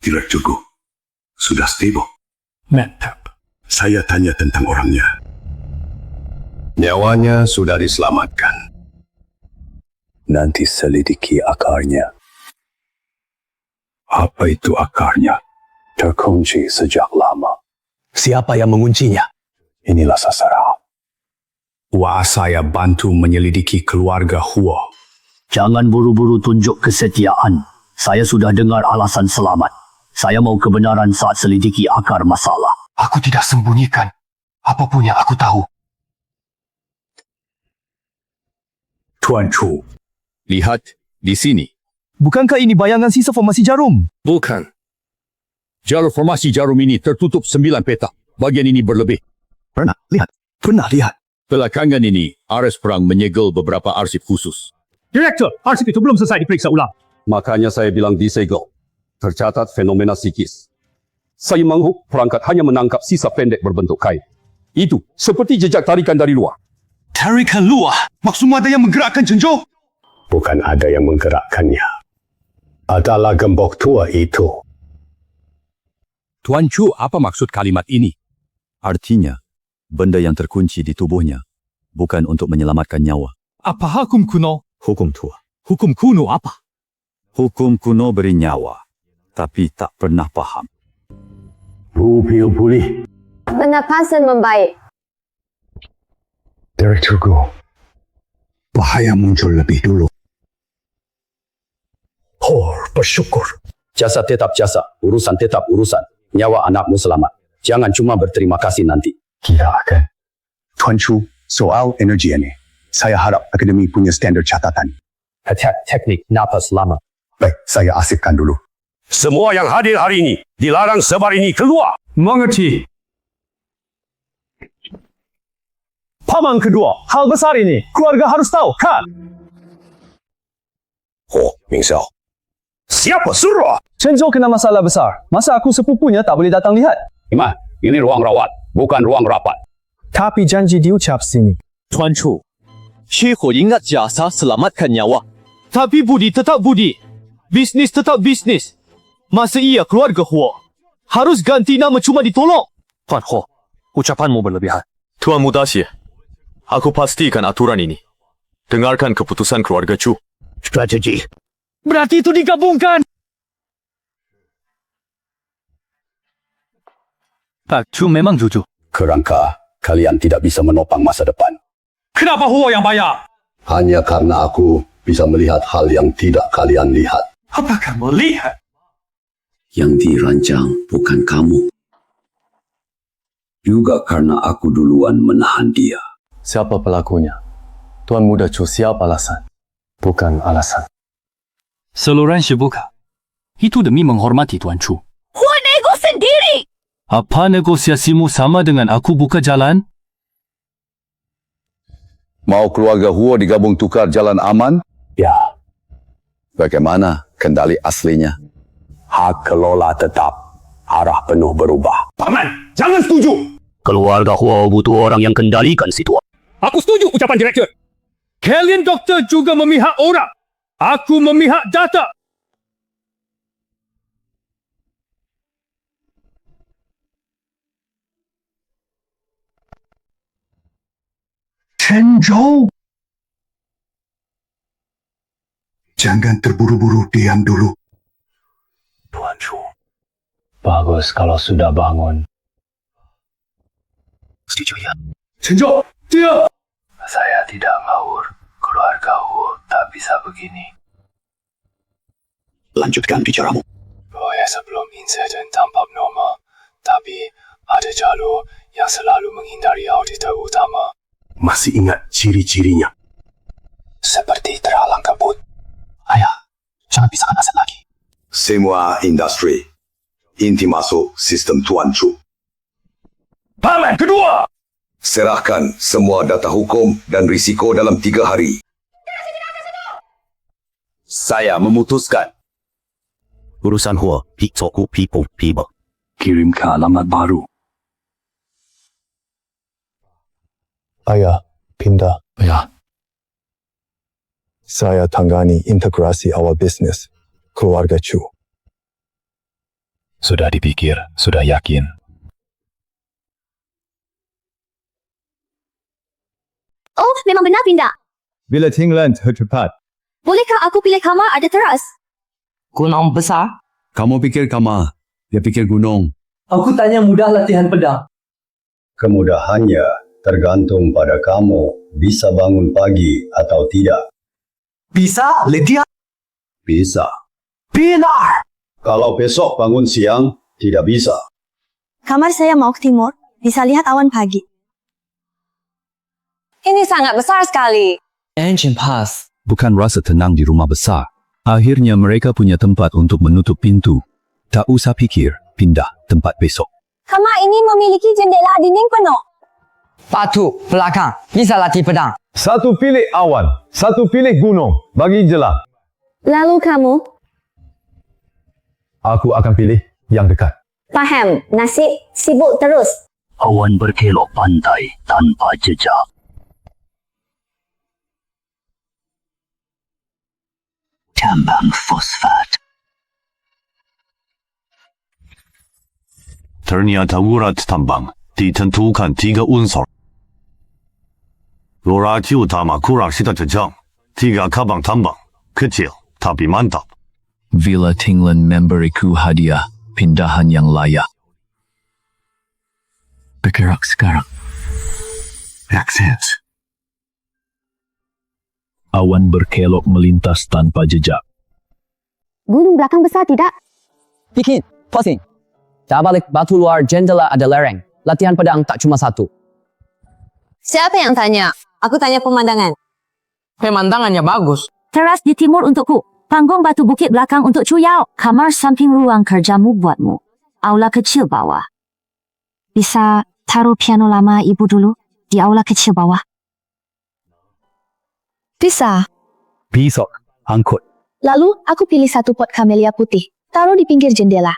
V: Tidak cukup. Sudah stable.
H: Mantap.
V: Saya tanya tentang orangnya. Nyawanya sudah diselamatkan.
G: Nanti selidiki akarnya. Apa itu akarnya? Terkunci sejak lama.
A: Siapa yang menguncinya?
G: Inilah sasaran.
A: Wah, saya bantu menyelidiki keluarga Huo.
L: Jangan buru-buru tunjuk kesetiaan. Saya sudah dengar alasan selamat. Saya mau kebenaran saat selidiki akar masalah.
B: Aku tidak sembunyikan apapun yang aku tahu.
A: Tuan Chu.
C: Lihat di sini.
B: Bukankah ini bayangan sisa formasi jarum?
M: Bukan. Jalur formasi jarum ini tertutup 9 petak. Bagian ini berlebih.
A: Pernah lihat.
M: Belakangan ini, Ares Perang menyegel beberapa arsip khusus.
B: Direktur, arsip itu belum selesai diperiksa ulang.
V: Makanya saya bilang disegel. Tercatat fenomena psikis. Saya menghuk perangkat hanya menangkap sisa pendek berbentuk kait. Itu seperti jejak tarikan dari luar.
B: Tarikan luar? Maksudmu ada yang menggerakkan Chenzhou?
G: Bukan ada yang menggerakkannya. Adalah gembok tua itu.
A: Tuan Chu, apa maksud kalimat ini? Artinya, benda yang terkunci di tubuhnya bukan untuk menyelamatkan nyawa.
B: Apa hukum kuno?
A: Hukum tua.
B: Hukum kuno apa?
A: Hukum kuno beri nyawa, tapi tak pernah paham.
G: Rupil pulih.
S: Pernapasan membaik.
G: Direktur Gu. Bahaya muncul lebih dulu.
A: Bersyukur.
G: Jasa tetap jasa, urusan tetap urusan. Nyawa anakmu selamat. Jangan cuma berterima kasih nanti. Kita akan. Tuan Chu, soal energi ini. Saya harap akademi punya standar catatan.
L: Teknik napas lama.
G: Baik, saya asipkan dulu.
V: Semua yang hadir hari ini dilarang sebar ini keluar.
B: Mengerti. Paman kedua, hal besar ini keluarga harus tahu, kan?
V: Ming Xiao. Siapa suruh?
B: Chenzhou kena masalah besar. Masa aku sepupunya tak boleh datang lihat?
V: Iman, ini ruang rawat, bukan ruang rapat.
B: Tapi janji diucap sini.
E: Tuan Chu, Syekh ingat jasa selamatkan nyawa.
B: Tapi budi tetap budi. Bisnis tetap bisnis. Masa ia keluarga Huo, harus ganti nama cuma ditolong.
E: Tuan Ho, ucapanmu berlebihan. Tuan Muda Xie, aku pastikan aturan ini. Dengarkan keputusan keluarga Chu.
L: Strategi.
B: Berarti itu digabungkan. Pak Chu memang jujur.
G: Kerangka kalian tidak bisa menopang masa depan.
B: Kenapa Huo yang bayar?
G: Hanya karena aku bisa melihat hal yang tidak kalian lihat.
B: Apakah melihat?
G: Yang dirancang bukan kamu. Juga karena aku duluan menahan dia.
I: Siapa pelakunya? Tuan Muda Chu siap alasan? Bukan alasan.
E: Seluruhan Shibuka. Itu demi menghormati Tuan Chu.
S: Huo nego sendiri!
E: Apa negosiasimu sama dengan aku buka jalan?
N: Mau keluarga Huo digabung tukar jalan aman?
G: Ya.
N: Bagaimana kendali aslinya?
G: Hak kelola tetap. Arah penuh berubah.
V: Paman, jangan setuju.
L: Keluarga Huo butuh orang yang kendalikan situasi.
B: Aku setuju ucapan direktur. Kalian doktor juga memihak orang. Aku memihak data.
V: Chenzhou. Jangan terburu-buru, diam dulu.
G: Tuan Chu.
I: Bagus kalau sudah bangun.
G: Setuju ya?
B: Chenzhou, dia.
I: Saya tidak ngawur. Keluarga Huo tak bisa begini.
G: Lanjutkan bicaramu.
I: Boleh sebelum insiden tampak normal, tapi ada jalur yang selalu menghindari auditor utama.
G: Masih ingat ciri-cirinya?
I: Seperti terhalang kabut. Ayah, jangan pisahkan aset lagi.
V: Semua industri. Inti masuk sistem Tuan Chu.
B: Paman kedua.
V: Serahkan semua data hukum dan risiko dalam 3 hari.
G: Saya memutuskan.
L: Urusan Huo, Picoku, Pipo, Pibo.
G: Kirim ke alamat baru.
H: Ayah, pindah.
E: Ya.
H: Saya tangani integrasi awal bisnis keluarga Chu.
A: Sudah dipikir, sudah yakin.
S: Oh, memang benar pindah.
F: Bila Tingland tercepat,
K: Bolehkah aku pilih kamar ada teras?
R: Gunung besar?
F: Kamu pikir kamar, dia pikir gunung.
R: Aku tanya mudah latihan pedang.
O: Kemudahannya tergantung pada kamu bisa bangun pagi atau tidak.
R: Bisa, latihan.
O: Bisa.
R: Benar.
O: Kalau besok bangun siang, tidak bisa.
Q: Kamar saya mau ke timur, bisa lihat awan pagi.
K: Ini sangat besar sekali.
R: Engine pass.
A: Bukan rasa tenang di rumah besar. Akhirnya mereka punya tempat untuk menutup pintu. Tak usah pikir, pindah tempat besok.
K: Kamar ini memiliki jendela dinding penuh.
R: Patu, belakang. Bisa latih pedang.
F: Satu pilih awan, satu pilih gunung. Bagi jelas.
K: Lalu kamu?
F: Aku akan pilih yang dekat.
K: Faham, nasib sibuk terus.
L: Awan berkelok pantai tanpa jejak. Tambang fosfat.
P: Ternyata urat tambang ditentukan 3 unsur. Urat utama kurang sida jejak. 3 kabang tambang kecil tapi mantap.
C: Villa Tingland memberiku hadiah pindahan yang layak. Bergerak sekarang.
P: Akses.
C: Awan berkelok melintas tanpa jejak.
K: Gunung belakang besar tidak?
R: Bikin, pusing. Tak balik batu luar jendela ada lereng. Latihan pedang tak cuma satu.
K: Siapa yang tanya? Aku tanya pemandangan.
R: Pemandangannya bagus.
K: Teras di timur untukku. Panggung batu bukit belakang untuk Cuyao. Kamar samping ruang kerjamu buatmu. Aula kecil bawah. Bisa taruh piano lama ibu dulu di aula kecil bawah?
Q: Bisa.
A: Besok, angkut.
S: Lalu, aku pilih satu pot kamelia putih. Taruh di pinggir jendela.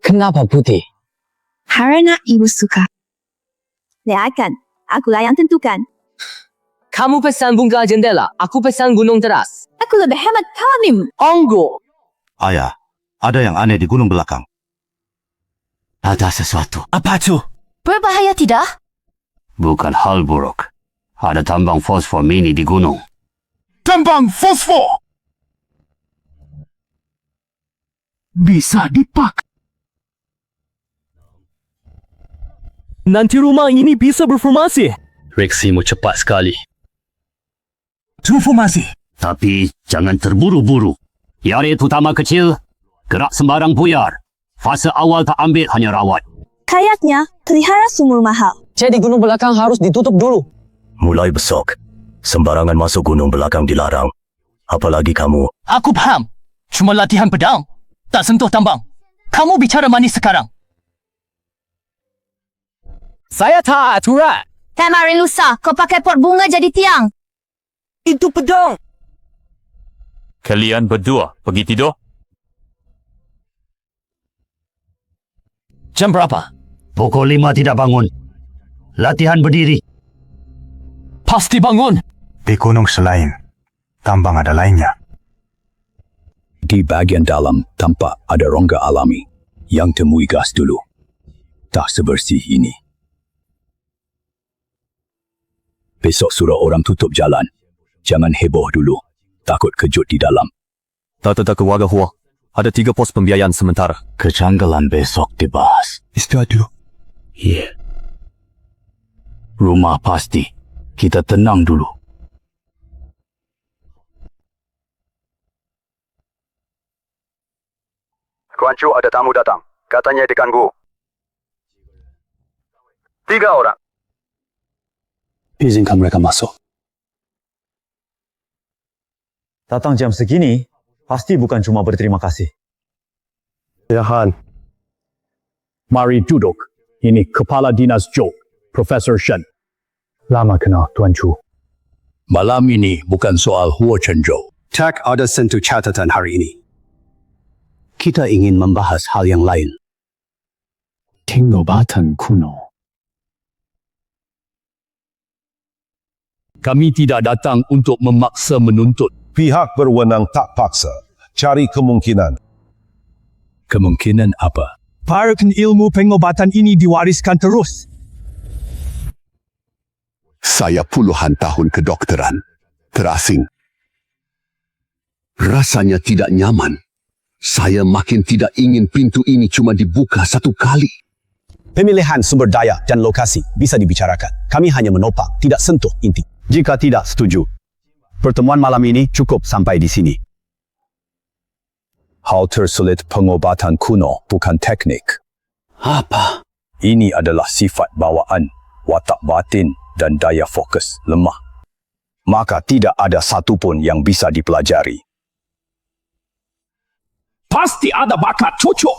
R: Kenapa putih?
Q: Karena ibu suka. Lihatkan, akulah yang tentukan.
R: Kamu pesan bunga jendela, aku pesan gunung teras.
Q: Aku lebih hemat kamu.
R: Onggo.
P: Ayah, ada yang aneh di gunung belakang. Ada sesuatu.
B: Apa tu?
K: Berbahaya tidak?
L: Bukan hal buruk. Ada tambang fosfor mini di gunung.
B: Tambang fosfor! Bisa dipakai. Nanti rumah ini bisa berformasi.
L: Reaksimu cepat sekali.
B: Formasi.
L: Tapi jangan terburu-buru. Yarit utama kecil, gerak sembarang buyar. Fase awal tak ambil hanya rawat.
Q: Kayaknya pelihara sumur mahal.
R: Jadi gunung belakang harus ditutup dulu.
L: Mulai besok, sembarangan masuk gunung belakang dilarang. Apalagi kamu.
B: Aku paham. Cuma latihan pedang. Tak sentuh tambang. Kamu bicara manis sekarang.
R: Saya tak aturan.
K: Kemarin lusa, kau pakai pot bunga jadi tiang.
R: Itu pedang.
M: Kalian berdua pergi tidur?
R: Jam berapa?
L: Pukul 5 tidak bangun. Latihan berdiri.
B: Pasti bangun.
H: Di gunung selain, tambang ada lainnya.
A: Di bagian dalam tampak ada rongga alami yang temui gas dulu. Tak sebersih ini. Besok suruh orang tutup jalan. Jangan heboh dulu. Takut kejut di dalam.
F: Tata keluarga Hua. Ada 3 pos pembiayaan sementara.
L: Kejanggalan besok dibahas.
H: Istirahat dulu.
L: Ya. Rumah pasti. Kita tenang dulu.
U: Kuan Chu ada tamu datang. Katanya diganggu. 3 orang.
F: Izinkan mereka masuk.
H: Datang jam segini, pasti bukan cuma berterima kasih.
F: Ya Han.
A: Mari duduk. Ini Kepala Dinas Zhou, Profesor Shen.
H: Lama kenal, Tuan Chu.
A: Malam ini bukan soal Huo Chenzhou.
O: Tak ada sentuh catatan hari ini. Kita ingin membahas hal yang lain.
A: Pengobatan kuno. Kami tidak datang untuk memaksa menuntut.
F: Pihak berwenang tak paksa. Cari kemungkinan.
A: Kemungkinan apa?
B: Parakan ilmu pengobatan ini diwariskan terus.
W: Saya puluhan tahun kedokteran. Terasing.
N: Rasanya tidak nyaman. Saya makin tidak ingin pintu ini cuma dibuka satu kali.
F: Pemilihan sumber daya dan lokasi bisa dibicarakan. Kami hanya menopang, tidak sentuh inti.
O: Jika tidak setuju, pertemuan malam ini cukup sampai di sini.
A: Hal tersulit pengobatan kuno, bukan teknik.
N: Apa?
A: Ini adalah sifat bawaan, watak batin dan daya fokus lemah. Maka tidak ada satupun yang bisa dipelajari.
T: Pasti ada bakat cocok.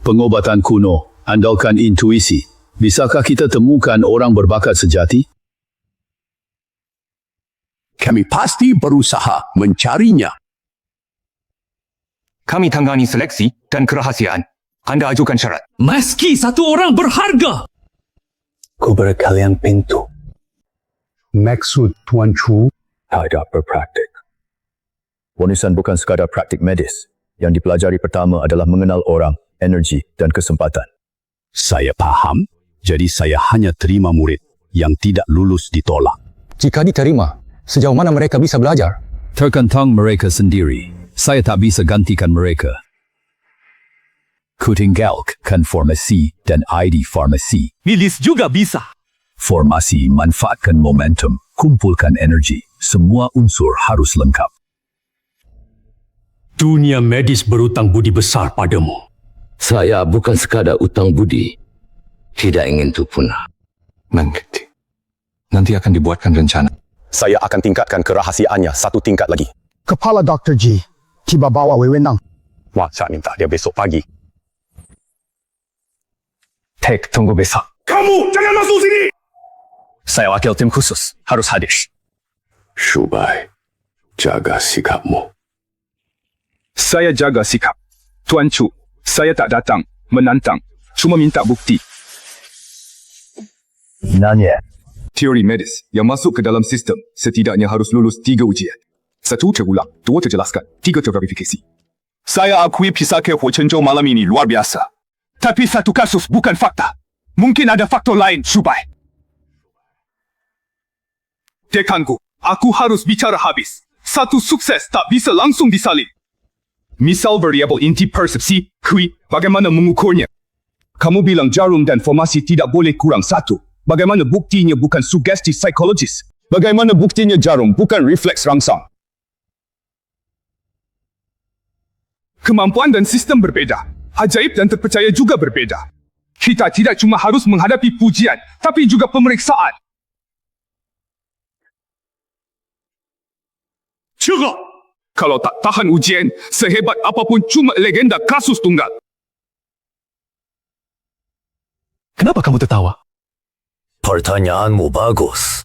F: Pengobatan kuno, andalkan intuisi. Bisakah kita temukan orang berbakat sejati?
N: Kami pasti berusaha mencarinya.
B: Kami tangani seleksi dan kerahasiaan. Anda ajukan syarat.
T: Meski satu orang berharga.
N: Ku beri kalian pintu. Maksud Tuan Chu
A: Tidak berpraktik. Wanisan bukan sekadar praktik medis. Yang dipelajari pertama adalah mengenal orang, energi dan kesempatan.
O: Saya paham, jadi saya hanya terima murid yang tidak lulus ditolak.
D: Jika diterima, sejauh mana mereka bisa belajar?
A: Tergantung mereka sendiri. Saya tak bisa gantikan mereka. Kutinggalkan formasi dan ID farmasi.
T: Milis juga bisa.
A: Formasi manfaatkan momentum, kumpulkan energi. Semua unsur harus lengkap.
T: Dunia medis berutang budi besar padamu.
L: Saya bukan sekadar utang budi. Tidak ingin itu punah.
C: Mengerti. Nanti akan dibuatkan rencana.
F: Saya akan tingkatkan kerahasiaannya satu tingkat lagi.
H: Kepala Dr. G tiba bawa wewenang.
F: Wah, saya minta dia besok pagi.
E: Tek, tunggu besok.
T: Kamu jangan masuk sini!
E: Saya wakil tim khusus, harus hadir.
N: Shubai, jaga sikapmu.
T: Saya jaga sikap. Tuan Chu, saya tak datang, menantang. Cuma minta bukti.
H: Nanya.
T: Teori medis yang masuk ke dalam sistem setidaknya harus lulus 3 ujian. 1 terulang, 2 terjelaskan, 3 terverifikasi. Saya akui pisakir Huochenzhou malam ini luar biasa. Tapi satu kasus bukan fakta. Mungkin ada faktor lain, Shubai. Dekanku, aku harus bicara habis. Satu sukses tak bisa langsung disalin. Misal variabel inti persepsi, kui, bagaimana mengukurnya? Kamu bilang jarum dan formasi tidak boleh kurang 1. Bagaimana buktinya bukan sugesti psikologis? Bagaimana buktinya jarum bukan refleks rangsang? Kemampuan dan sistem berbeda. Ajaib dan terpercaya juga berbeda. Kita tidak cuma harus menghadapi pujian, tapi juga pemeriksaan. Cerah! Kalau tak tahan ujian, sehebat apapun cuma legenda kasus tunggal.
D: Kenapa kamu tertawa?
O: Pertanyaanmu bagus.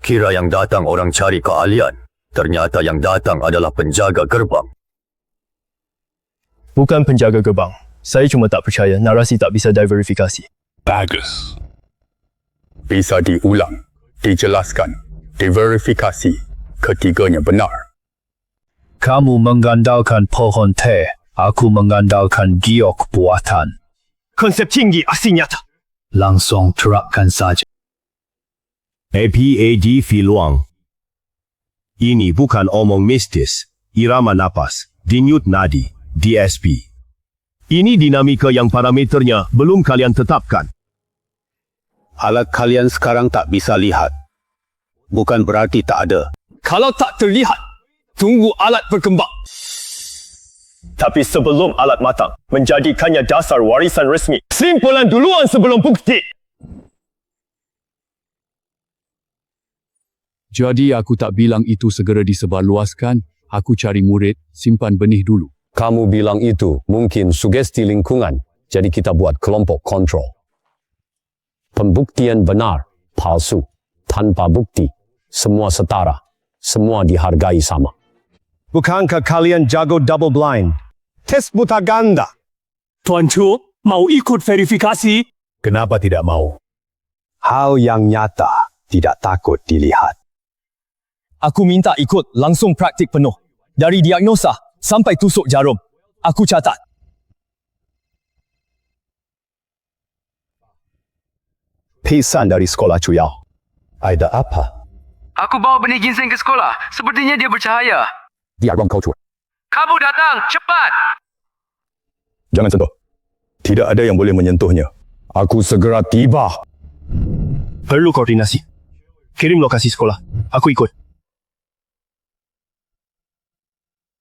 O: Kira yang datang orang cari keahlian, ternyata yang datang adalah penjaga gerbang.
H: Bukan penjaga gerbang. Saya cuma tak percaya narasi tak bisa diverifikasi.
N: Bagus. Bisa diulang, dijelaskan, diverifikasi. Ketiganya benar.
H: Kamu mengandalkan pohon teh, aku mengandalkan giok buatan.
T: Konsep tinggi asli nyata.
H: Langsung terapkan saja.
F: APAD Filuang. Ini bukan omong mistis, irama napas, denyut nadi, DSP. Ini dinamika yang parameternya belum kalian tetapkan.
O: Alat kalian sekarang tak bisa lihat. Bukan berarti tak ada.
T: Kalau tak terlihat, tunggu alat berkembang.
H: Tapi sebelum alat matang, menjadikannya dasar warisan resmi. Simpulan duluan sebelum bukti.
C: Jadi aku tak bilang itu segera disebarluaskan. Aku cari murid, simpan benih dulu.
N: Kamu bilang itu mungkin sugesti lingkungan, jadi kita buat kelompok kontrol. Pembuktian benar, palsu, tanpa bukti, semua setara. Semua dihargai sama.
F: Bukankah kalian jago double blind? Tes buta ganda.
T: Tuan Chu, mau ikut verifikasi?
F: Kenapa tidak mau? Hal yang nyata tidak takut dilihat.
E: Aku minta ikut langsung praktik penuh. Dari diagnosa sampai tusuk jarum. Aku catat.
F: Pesan dari sekolah Chuyao. Ada apa?
J: Aku bawa benih ginseng ke sekolah. Sepertinya dia bercahaya.
A: Biar ruang kau cuak.
U: Kamu datang, cepat!
F: Jangan sentuh. Tidak ada yang boleh menyentuhnya. Aku segera tiba.
H: Perlu koordinasi. Kirim lokasi sekolah. Aku ikut.